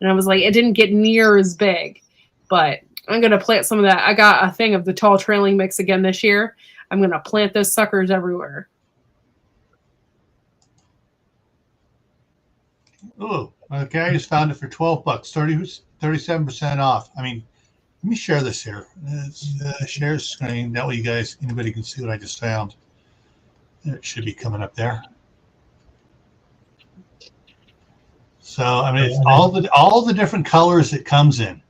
And I was like, it didn't get near as big, but I'm going to plant some of that. I got a thing of the tall trailing mix again this year. I'm going to plant those suckers everywhere. Oh, okay. I just found it for $12, 37% off. I mean, let me share this here. Share screen. That way anybody can see what I just found. It should be coming up there. So, I mean, it's all the different colors it comes in.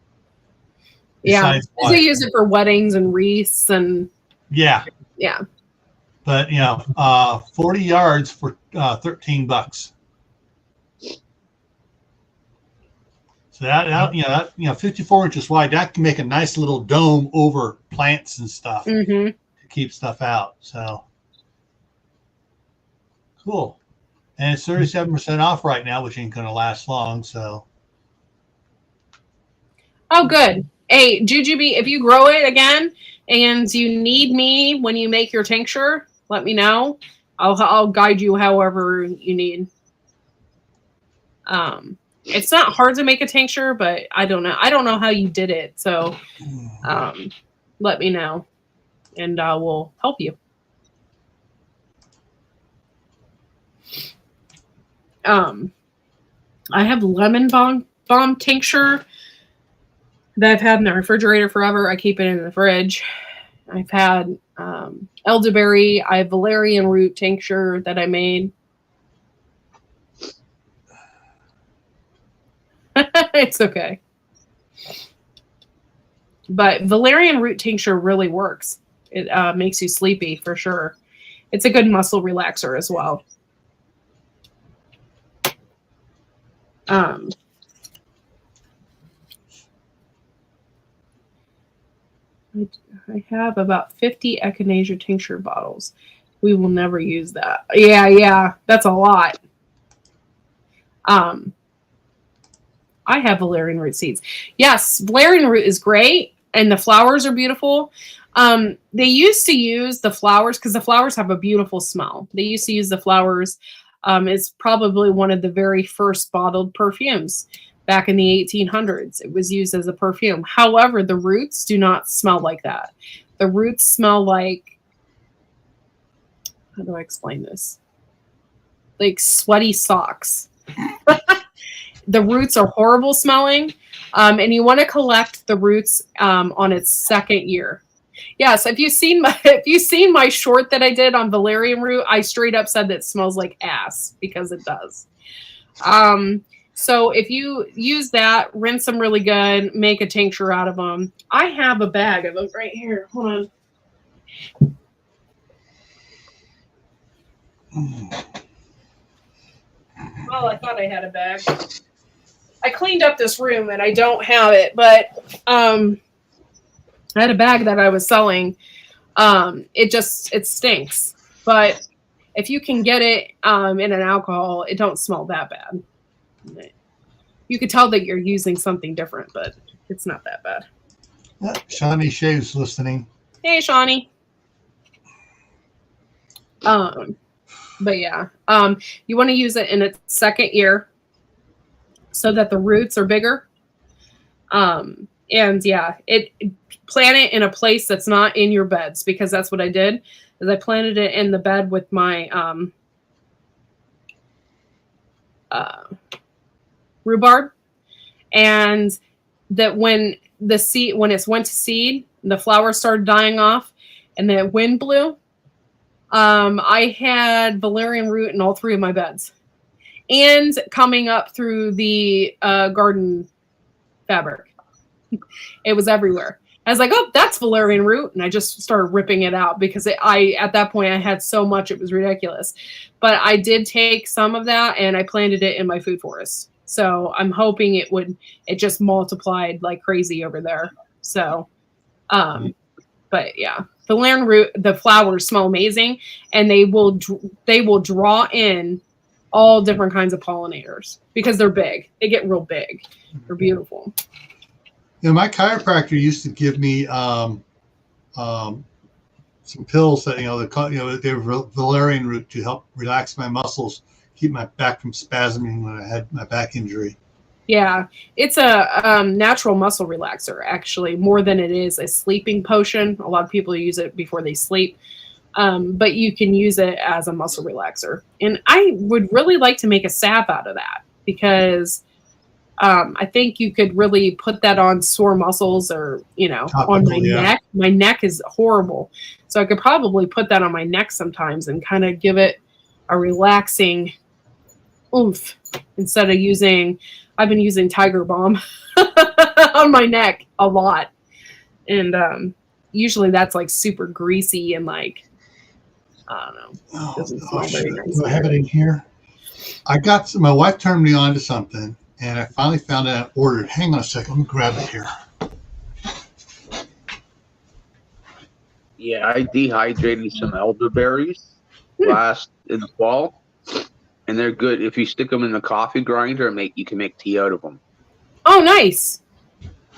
Yeah, they use it for weddings and wreaths and. Yeah. Yeah. But 40 yards for $13. So that 54 inches wide, that can make a nice little dome over plants and stuff to keep stuff out. So cool. And it's 37% off right now, which ain't going to last long. So. Oh, good. Hey, Jujubee, if you grow it again and you need me when you make your tincture, let me know. I'll guide you however you need. It's not hard to make a tincture, but I don't know. I don't know how you did it. So let me know and we'll help you. I have lemon balm tincture that I've had in the refrigerator forever. I keep it in the fridge. I've had elderberry. I have valerian root tincture that I made. It's okay. But valerian root tincture really works. It makes you sleepy for sure. It's a good muscle relaxer as well. I have about 50 echinacea tincture bottles. We will never use that. Yeah, that's a lot. I have valerian root seeds. Yes, valerian root is great, and the flowers are beautiful. They used to use the flowers because the flowers have a beautiful smell. They used to use the flowers. It's probably one of the very first bottled perfumes back in the 1800s. It was used as a perfume. However, the roots do not smell like that. The roots smell like, how do I explain this? Like sweaty socks. The roots are horrible smelling, and you want to collect the roots on its second year. Yes, if you've seen my short that I did on valerian root, I straight up said that it smells like ass because it does. So if you use that, rinse them really good, make a tincture out of them. I have a bag of them right here. Hold on. Well, I thought I had a bag. I cleaned up this room and I don't have it, but I had a bag that I was selling. It stinks, but if you can get it in an alcohol, it don't smell that bad. You could tell that you're using something different, but it's not that bad. Yeah, Shawnee Shave's listening. Hey, Shawnee. But yeah, you want to use it in its second year so that the roots are bigger. And yeah, plant it in a place that's not in your beds, because that's what I did. Is I planted it in the bed with my rhubarb, and that when it went to seed, the flowers started dying off, and the wind blew. I had valerian root in all 3 of my beds, and coming up through the garden fabric. It was everywhere. I was like, oh, that's valerian root. And I just started ripping it out because at that point I had so much, it was ridiculous. But I did take some of that and I planted it in my food forest. So I'm hoping it just multiplied like crazy over there. So, but yeah, valerian root, the flowers smell amazing, and they will draw in all different kinds of pollinators because they're big. They get real big. They're beautiful. You know, my chiropractor used to give me some pills that they were valerian root to help relax my muscles, keep my back from spasming when I had my back injury. Yeah, it's a natural muscle relaxer, actually, more than it is a sleeping potion. A lot of people use it before they sleep, but you can use it as a muscle relaxer. And I would really like to make a salve out of that, because I think you could really put that on sore muscles, or, on my neck. My neck is horrible. So I could probably put that on my neck sometimes and kind of give it a relaxing oomph instead of I've been using Tiger Balm on my neck a lot. And usually that's like super greasy and like, I don't know. Doesn't smell very nice. Do I have it in here? My wife turned me on to something, and I finally found it and ordered. Hang on a second. Let me grab it here. Yeah, I dehydrated some elderberries last in the fall, and they're good. If you stick them in the coffee grinder, you can make tea out of them. Oh, nice.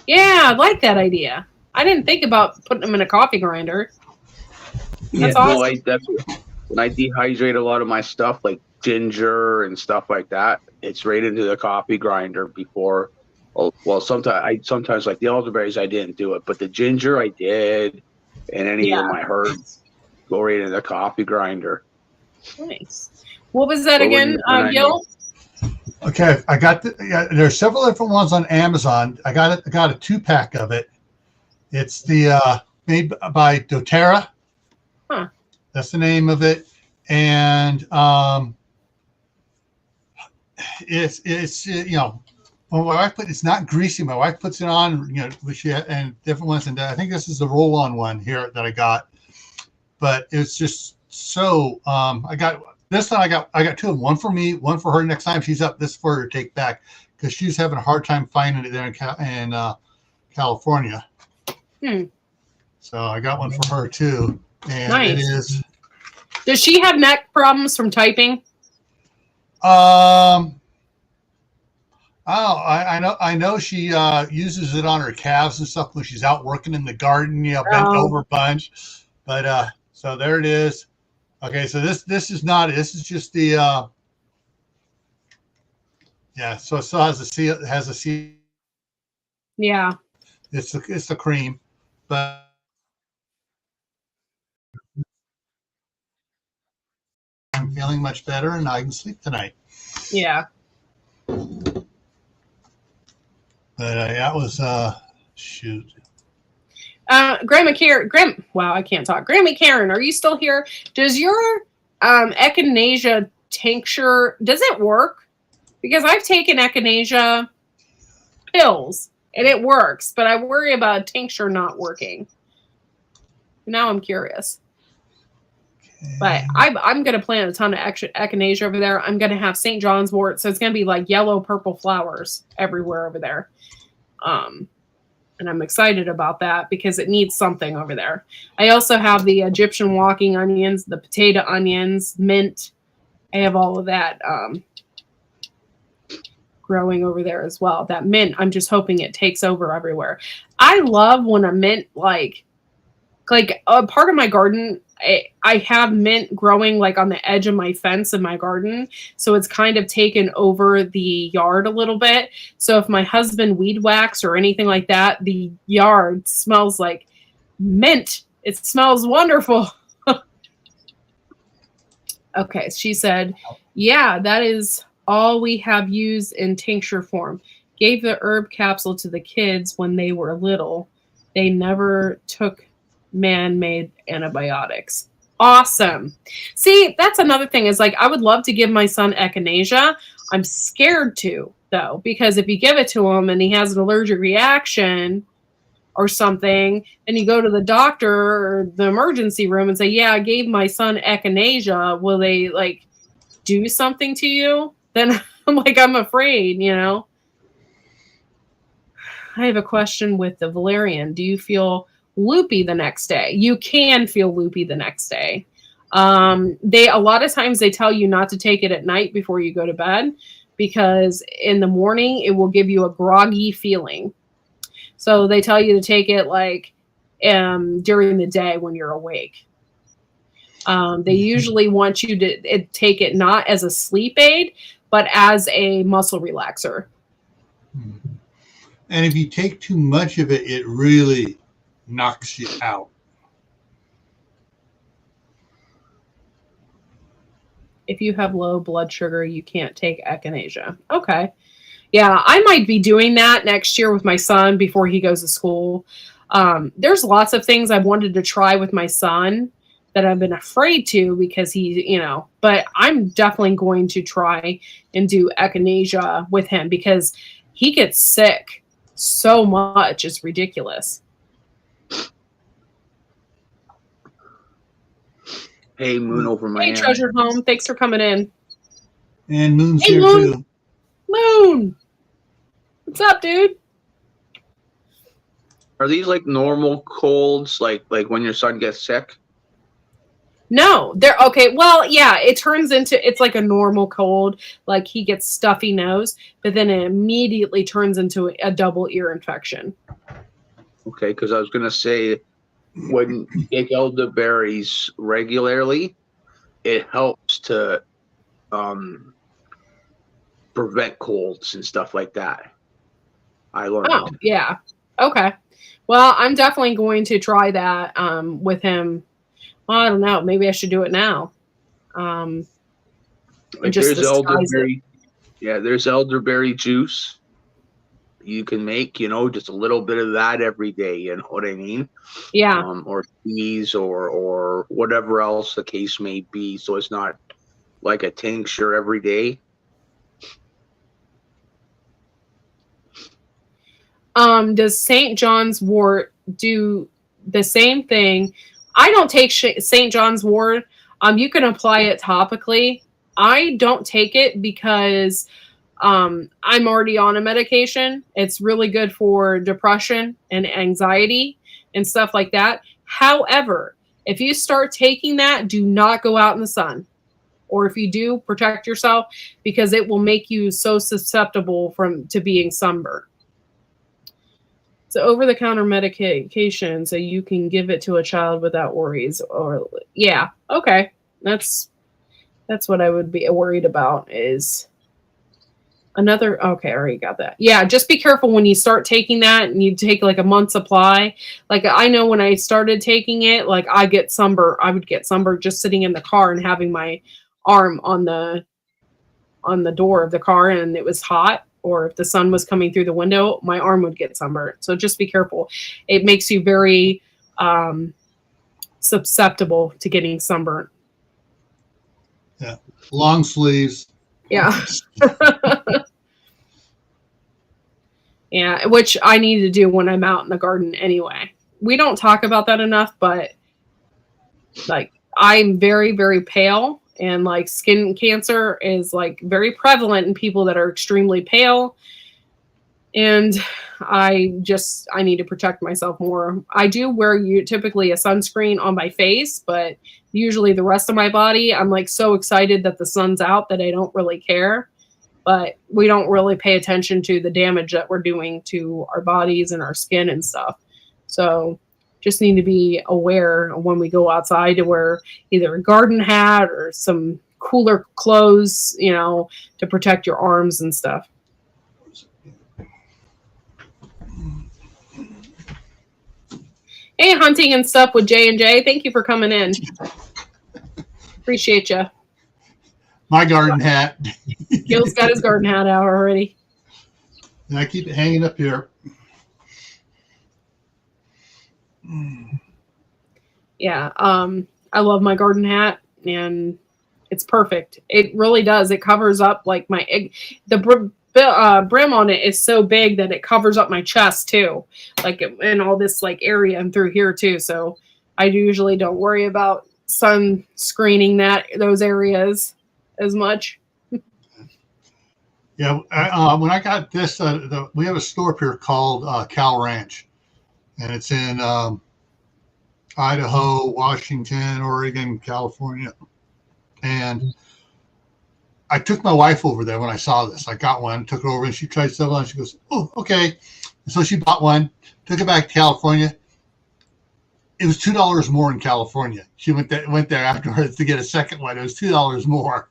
Yeah, I like that idea. I didn't think about putting them in a coffee grinder. That's awesome. When I dehydrate a lot of my stuff, like ginger and stuff like that, it's right into the coffee grinder before. Well, sometimes like the elderberries, I didn't do it, but the ginger I did, and any of my herbs go right into the coffee grinder. Nice. What was that again, Gil? Okay, I got there are several different ones on Amazon. I got a 2-pack of it. It's the made by doTERRA. Huh. That's the name of it, and it's when my wife it's not greasy. My wife puts it on, and different ones, and I think this is the roll-on one here that I got. But it's just so I got this one. I got 2 of them. One for me, one for her. Next time she's up, this for her to take back, because she's having a hard time finding it there in California. So I got one for her too, and nice. It is. Does she have neck problems from typing? I know she uses it on her calves and stuff when she's out working in the garden, bent over bunch. But so there it is. Okay, so this is not. This is just the. So it still has a seal. It has a seal. Yeah. It's the cream, but. I'm feeling much better, and I can sleep tonight. Yeah. But that was shoot. Grandma Karen. Wow, I can't talk. Grandma Karen, are you still here? Does your echinacea tincture, does it work? Because I've taken echinacea pills and it works, but I worry about a tincture not working. Now I'm curious. But I'm going to plant a ton of echinacea over there. I'm going to have St. John's wort. So it's going to be like yellow, purple flowers everywhere over there. And I'm excited about that because it needs something over there. I also have the Egyptian walking onions, the potato onions, mint. I have all of that growing over there as well. That mint, I'm just hoping it takes over everywhere. I love when a mint, like a part of my garden, I have mint growing like on the edge of my fence in my garden. So it's kind of taken over the yard a little bit. So if my husband weed whacks or anything like that, the yard smells like mint. It smells wonderful. Okay, she said, yeah, that is all we have used in tincture form. Gave the herb capsule to the kids when they were little. They never took man-made antibiotics. Awesome. See, that's another thing is like I would love to give my son echinacea. I'm scared to, though, because if you give it to him and he has an allergic reaction or something, and you go to the doctor or the emergency room and say, yeah, I gave my son echinacea, will they like do something to you? Then I'm afraid, you know. I have a question with the valerian. Do you feel loopy the next day? You can feel loopy the next day. A lot of times they tell you not to take it at night before you go to bed because in the morning it will give you a groggy feeling. So they tell you to take it like during the day when you're awake. They usually want you to take it not as a sleep aid, but as a muscle relaxer. And if you take too much of it, it really knocks you out. If you have low blood sugar, you can't take echinacea. Okay. Yeah, I might be doing that next year with my son before he goes to school. There's lots of things I wanted to try with my son that I've been afraid to because but I'm definitely going to try and do echinacea with him because he gets sick so much. It's ridiculous. Hey, Moon over my hand. Treasure Home, thanks for coming in. And Moon's hey, here Moon. too. Moon, what's up, dude? Are these like normal colds, like when your son gets sick? No, they're okay. Well, yeah, it's like a normal cold, like he gets stuffy nose, but then it immediately turns into a double ear infection. Okay, because I was gonna say, when you take elderberries regularly, it helps to prevent colds and stuff like that. I learned. Oh, yeah. Okay. Well, I'm definitely going to try that with him. Well, I don't know. Maybe I should do it now. Like there's elderberry. Yeah, there's elderberry juice you can make, just a little bit of that every day, you know what I mean? Yeah. Or teas or whatever else the case may be. So it's not like a tincture every day. Does St. John's wort do the same thing? I don't take St. John's wort. You can apply it topically. I don't take it because I'm already on a medication. It's really good for depression and anxiety and stuff like that. However, if you start taking that, do not go out in the sun. Or if you do, protect yourself because it will make you so susceptible to being sunburned. It's over-the-counter medication, so you can give it to a child without worries. Or yeah, okay, that's what I would be worried about. Is another okay? I already got that. Yeah, just be careful when you start taking that, and you take like a month's supply. Like I know when I started taking it, like I would get sunburned just sitting in the car and having my arm on the door of the car, and it was hot. Or if the sun was coming through the window, my arm would get sunburned. So just be careful. It makes you very susceptible to getting sunburned. Yeah. Long sleeves. Yeah. Yeah, which I need to do when I'm out in the garden anyway. We don't talk about that enough, but like I'm very, very pale, and like skin cancer is like very prevalent in people that are extremely pale. And I need to protect myself more. I do wear typically a sunscreen on my face, but usually the rest of my body, I'm like so excited that the sun's out that I don't really care. But we don't really pay attention to the damage that we're doing to our bodies and our skin and stuff. So just need to be aware when we go outside to wear either a garden hat or some cooler clothes, to protect your arms and stuff. Hey, Hunting and Stuff with J&J. Thank you for coming in. Appreciate you. My garden hat. Gil's got his garden hat out already. And I keep it hanging up here. Yeah, I love my garden hat, and it's perfect. It really does. It covers up like the brim on it is so big that it covers up my chest too, like in all this like area and through here too. So I usually don't worry about sun screening those areas as much. Yeah, when I got this, we have a store up here called Cal Ranch, and it's in Idaho, Washington, Oregon, California, and I took my wife over there when I saw this. I got one, took it over, and she tried several, and she goes, "Oh, okay." And so she bought one, took it back to California. It was $2 more in California. She went there afterwards to get a second one. It was $2 more.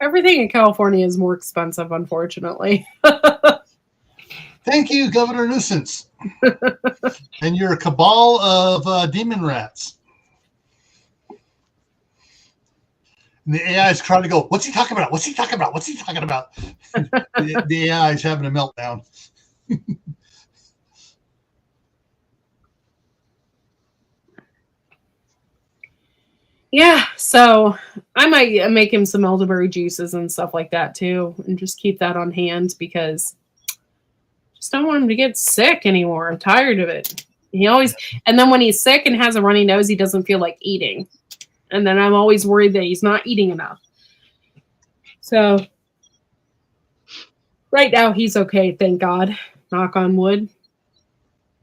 Everything in California is more expensive, unfortunately. Thank you, Governor Nuisance. And you're a cabal of demon rats. And the AI is trying to go, what's he talking about? What's he talking about? What's he talking about? The AI is having a meltdown. Yeah, so I might make him some elderberry juices and stuff like that too, and just keep that on hand because I just don't want him to get sick anymore. I'm tired of it. And then when he's sick and has a runny nose, he doesn't feel like eating. And then I'm always worried that he's not eating enough. So right now he's okay, thank God. Knock on wood.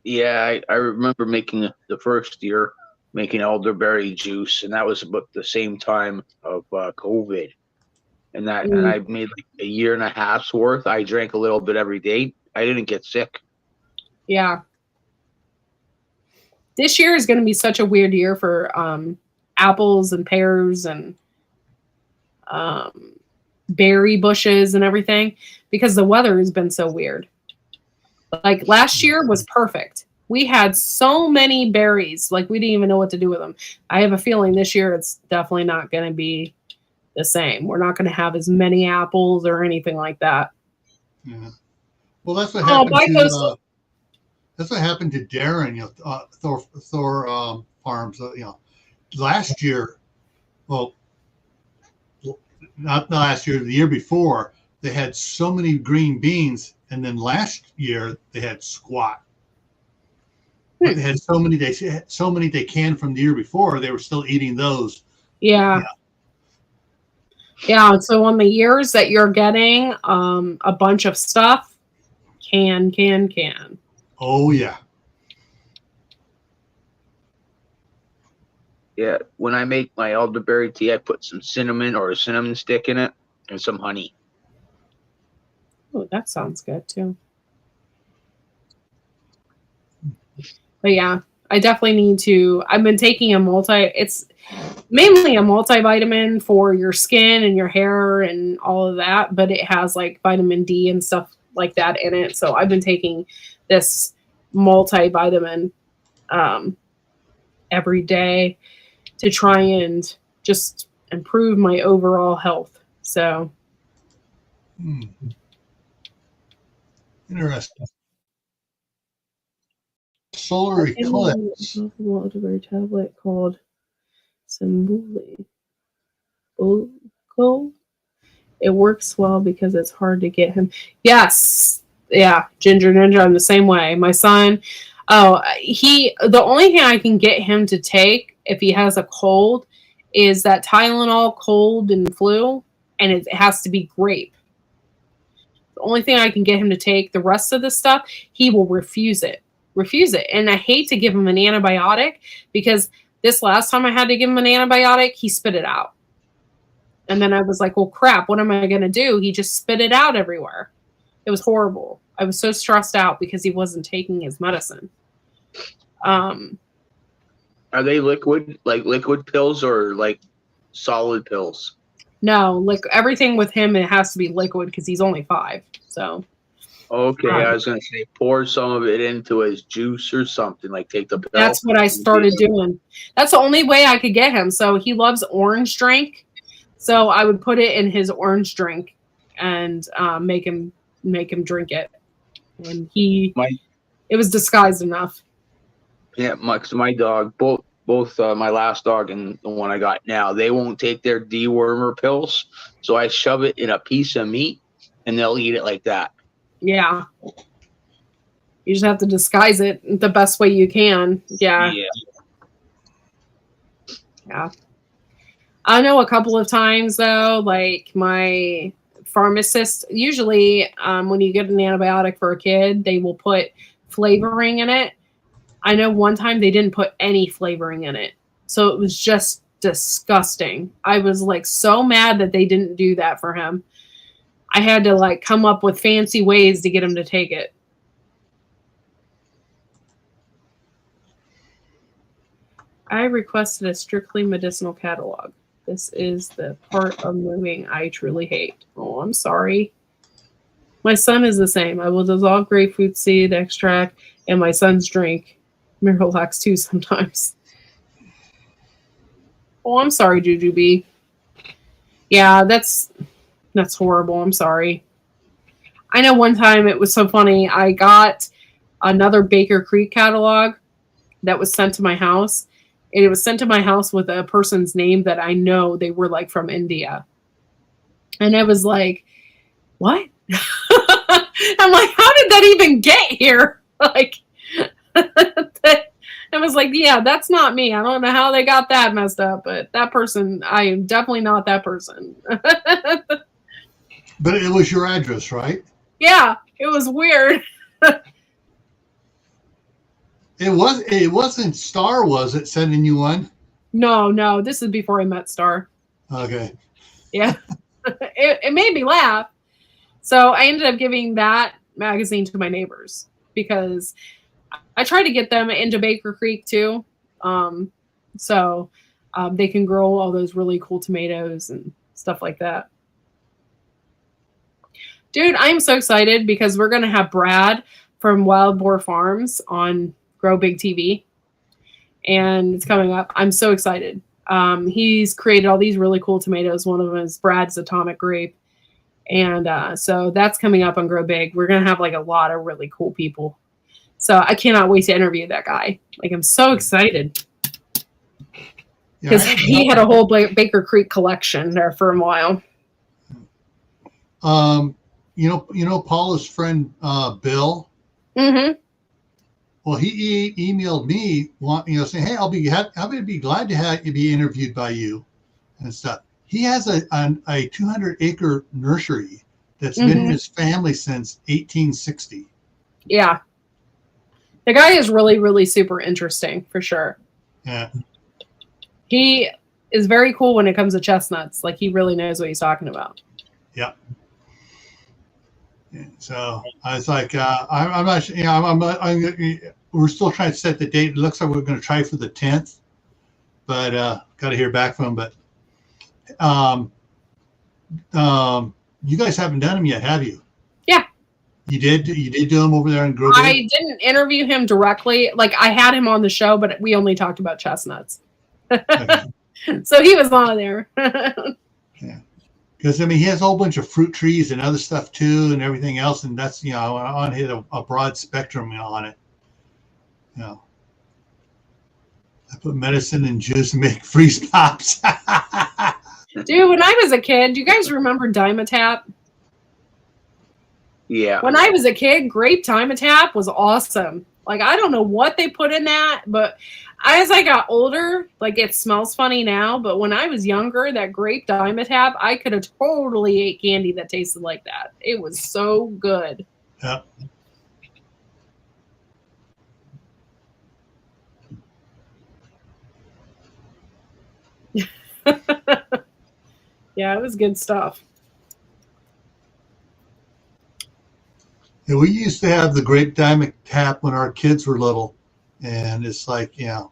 Yeah, I remember making the first year making elderberry juice, and that was about the same time of COVID. And and I made like a year and a half's worth. I drank a little bit every day. I didn't get sick. Yeah. This year is going to be such a weird year for apples and pears and berry bushes and everything because the weather has been so weird. Like last year was perfect. We had so many berries, like we didn't even know what to do with them. I have a feeling this year it's definitely not going to be the same. We're not going to have as many apples or anything like that. Yeah. Well, that's what happened that's what happened to Darren, Thor Farms. Last year, well, not last year, the year before, they had so many green beans, and then last year they had squat. But they had so many they canned from the year before. They were still eating those. Yeah. So on the years that you're getting a bunch of stuff, can. Oh yeah. Yeah, when I make my elderberry tea, I put some cinnamon or a cinnamon stick in it and some honey. Oh, that sounds good too. But yeah, I definitely need to. I've been taking it's mainly a multivitamin for your skin and your hair and all of that, but it has like vitamin D and stuff like that in it. So I've been taking this multivitamin every day to try and just improve my overall health. So Interesting. Solar eclipse. A tablet called Symbuli. It works well because it's hard to get him. Yes. Yeah. Ginger Ninja, I'm the same way. My son, Oh, the only thing I can get him to take if he has a cold is that Tylenol cold and flu, and it has to be grape. The only thing I can get him to take. The rest of the stuff, he will refuse it. And I hate to give him an antibiotic because this last time I had to give him an antibiotic, he spit it out. And then I was like, well, crap, what am I going to do? He just spit it out everywhere. It was horrible. I was so stressed out because he wasn't taking his medicine. Are they liquid pills or like solid pills? No, like everything with him, it has to be liquid because he's only 5. So. Okay, I was going to say pour some of it into his juice or something, like take the pill. That's what I started doing. That's the only way I could get him. So he loves orange drink. So I would put it in his orange drink and make him drink it. And it was disguised enough. Yeah, my dog, both my last dog and the one I got now, they won't take their dewormer pills. So I shove it in a piece of meat and they'll eat it like that. Yeah. You just have to disguise it the best way you can. Yeah. I know a couple of times though, like my pharmacist, usually when you get an antibiotic for a kid, they will put flavoring in it. I know one time they didn't put any flavoring in it. So it was just disgusting. I was like so mad that they didn't do that for him. I had to like come up with fancy ways to get him to take it. I requested a strictly medicinal catalog. This is the part of moving I truly hate. Oh, I'm sorry. My son is the same. I will dissolve grapefruit seed extract in my son's drink. Miralax too sometimes. Oh, I'm sorry, Jujubee. Yeah, that's horrible. I'm sorry. I know one time it was so funny. I got another Baker Creek catalog that was sent to my house. And it was sent to my house with a person's name that I know they were like from India. And I was like, what? I'm like, how did that even get here? Like, I was like, yeah, that's not me. I don't know how they got that messed up, but that person, I am definitely not that person. But it was your address, right? Yeah, it was weird. It wasn't Star, was it, sending you one? No, this is before I met Star. Okay. Yeah. It made me laugh. So I ended up giving that magazine to my neighbors because I try to get them into Baker Creek too. So they can grow all those really cool tomatoes and stuff like that. Dude, I'm so excited because we're going to have Brad from Wild Boar Farms on Grow Big TV. And it's coming up. I'm so excited. He's created all these really cool tomatoes. One of them is Brad's Atomic Grape. And so that's coming up on Grow Big. We're going to have like a lot of really cool people. So I cannot wait to interview that guy. Like, I'm so excited. Because he had a whole Baker Creek collection there for a while. You know Paula's friend Bill? Mm-hmm. Well, he emailed me, saying, "Hey, I'll be glad to have you be interviewed by you and stuff." He has a 200-acre nursery that's been in his family since 1860. Yeah, the guy is really, really super interesting for sure. Yeah, he is very cool when it comes to chestnuts. Like, he really knows what he's talking about. Yeah. So I was like, I'm not, we're still trying to set the date. It looks like we're going to try for the 10th, but got to hear back from him. But you guys haven't done them yet, have you? Yeah. You did do them over there in Grow Big? I didn't interview him directly. Like, I had him on the show, but we only talked about chestnuts. Okay. So he was on there. Yeah. Because, I mean, he has a whole bunch of fruit trees and other stuff, too, and everything else. And that's, on hit a broad spectrum on it. I put medicine and juice and make freeze pops. Dude, when I was a kid, do you guys remember Dimetap? Yeah. When I was a kid, grape Dimetap was awesome. Like, I don't know what they put in that, but as I got older, like, it smells funny now. But when I was younger, that grape Dimetapp, I could have totally ate candy that tasted like that. It was so good. Yeah. Yeah, it was good stuff. Yeah, we used to have the grape Dimetapp when our kids were little, and it's like, now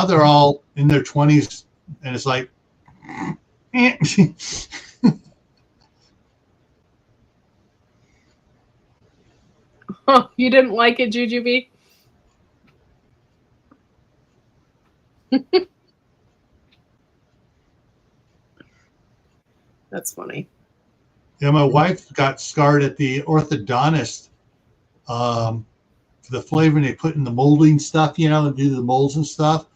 they're all in their 20s, and it's like, Oh, you didn't like it, Jujubee? That's funny. Yeah, my wife got scarred at the orthodontist for the flavoring they put in the molding stuff, to do the molds and stuff,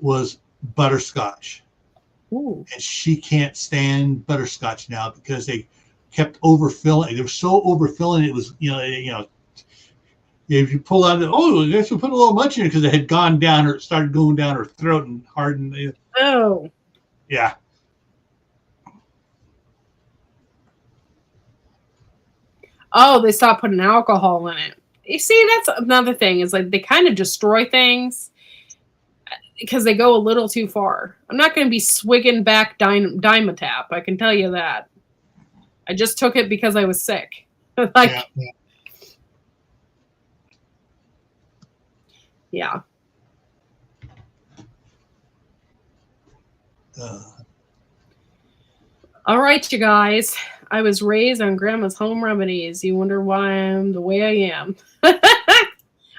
was butterscotch. Ooh. And she can't stand butterscotch now because they kept overfilling. They were so overfilling. It was, if you pull out, I guess we put a little much in it because it had gone down or it started going down her throat and hardened. Oh. Yeah. Oh, they stopped putting alcohol in it. You see, that's another thing, is like they kind of destroy things because they go a little too far. I'm not going to be swigging back Dimetapp. I can tell you that. I just took it because I was sick. Yeah. All right, you guys. I was raised on Grandma's home remedies. You wonder why I'm the way I am.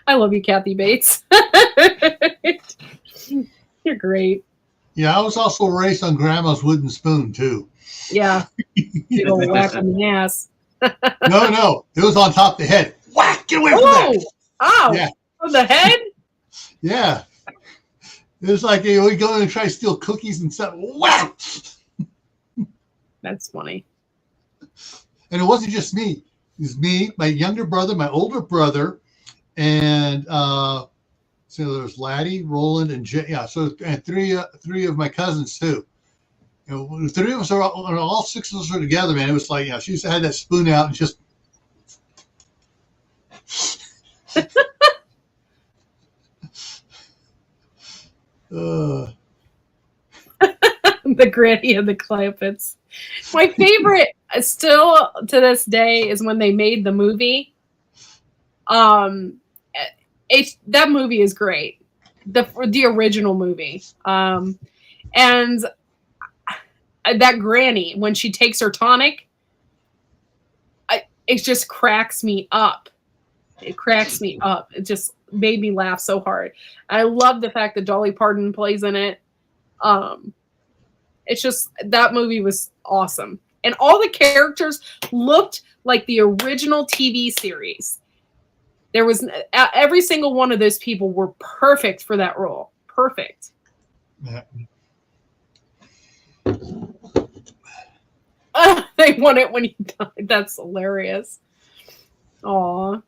I love you, Kathy Bates. You're great. Yeah, I was also raised on Grandma's wooden spoon, too. Yeah. Big old whack on the ass. No. It was on top of the head. Whack! Get away from that! Oh! Yeah. On the head? Yeah. It was like, we go in and try to steal cookies and stuff. Wow! That's funny. And it wasn't just me. It was me, my younger brother, my older brother, and so there was Laddie, Roland, and Jay. Yeah, so and three of my cousins too. The three of us are all six of us were together, man. It was like, she used to have that spoon out and just. The granny and the clampets. My favorite still to this day is when they made the movie. That movie is great. The original movie. And that granny, when she takes her tonic, it just cracks me up. It cracks me up. It just made me laugh so hard. I love the fact that Dolly Parton plays in it. It's just, that movie was awesome. And all the characters looked like the original TV series. There was, every single one of those people were perfect for that role. Perfect. Yeah. They won it when he died. That's hilarious. Aw.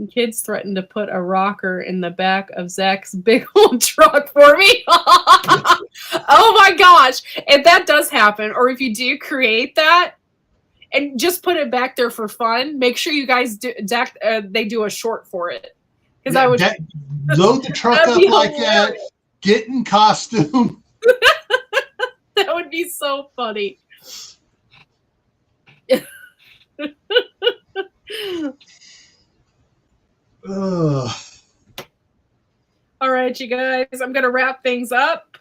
Kids threatened to put a rocker in the back of Zach's big old truck for me. Oh my gosh. If that does happen, or if you do create that and just put it back there for fun, make sure you guys do, Zach, they do a short for it. Because I would load the truck up like that, get in costume. That would be so funny. All right, you guys, I'm going to wrap things up.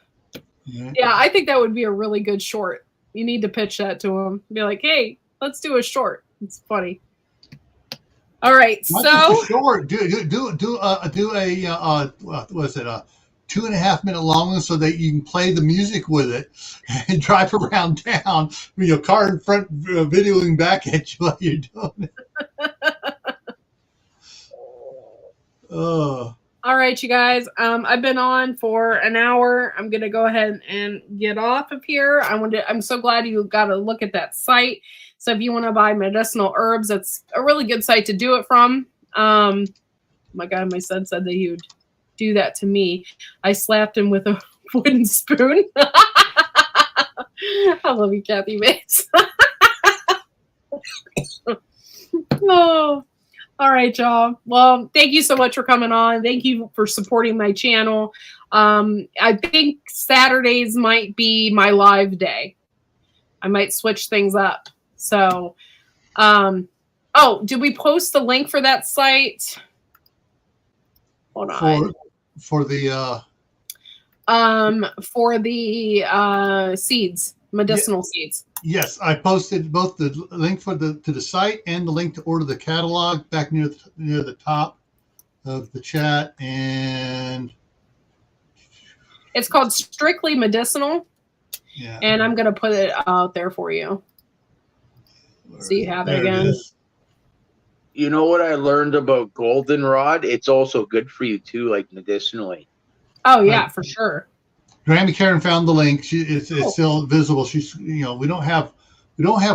Yeah, I think that would be a really good short. You need to pitch that to him. Be like, hey, let's do a short. It's funny. All right, not so just a short. Do a what's it? 2.5 minute long one so that you can play the music with it and drive around town with your car in front, videoing back at you while you're doing it. All right, you guys. I've been on for an hour. I'm gonna go ahead and get off of here. I'm so glad you got a look at that site. So if you want to buy medicinal herbs, that's a really good site to do it from. My God, my son said that he would do that to me. I slapped him with a wooden spoon. I love you, Kathy Bates. Oh. All right, y'all. Well, thank you so much for coming on. Thank you for supporting my channel. I think Saturdays might be my live day. I might switch things up. So, oh, did we post the link for that site? Hold on. For the seeds, medicinal seeds. Yes, I posted both the link to the site and the link to order the catalog back near the top of the chat, and it's called Strictly Medicinal. Yeah. And I'm gonna put it out there for you. So you have it again. You know what I learned about goldenrod? It's also good for you too, like medicinally. Oh yeah, for sure. Grammy Karen found the link. It's still visible. She's, we don't have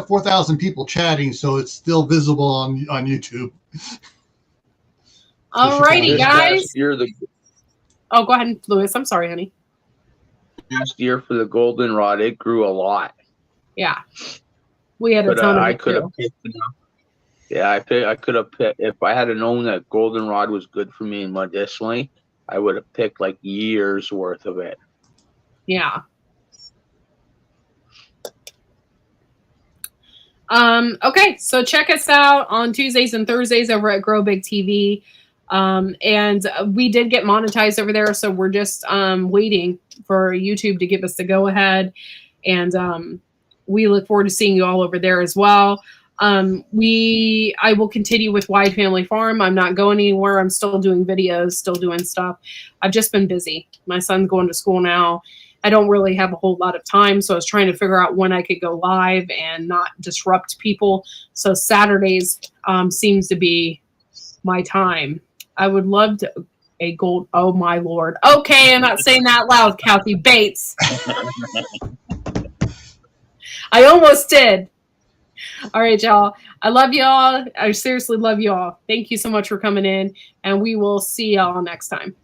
4,000 people chatting, so it's still visible on YouTube. Alrighty, guys. Oh, go ahead, Louis. I'm sorry, honey. Last year for the goldenrod, it grew a lot. Yeah, we had a ton of it. I could have picked enough. Yeah, I could have picked. If I had known that goldenrod was good for me medicinally, I would have picked like years worth of it. Yeah. Okay, so check us out on Tuesdays and Thursdays over at Grow Big TV. And we did get monetized over there, so we're just waiting for YouTube to give us the go ahead. And we look forward to seeing you all over there as well. I will continue with Wide Family Farm. I'm not going anywhere. I'm still doing videos, still doing stuff. I've just been busy. My son's going to school now. I don't really have a whole lot of time, so I was trying to figure out when I could go live and not disrupt people. So Saturdays seems to be my time. I would love to oh my Lord. Okay, I'm not saying that loud, Kathy Bates. I almost did. All right, y'all. I love y'all. I seriously love y'all. Thank you so much for coming in, and we will see y'all next time.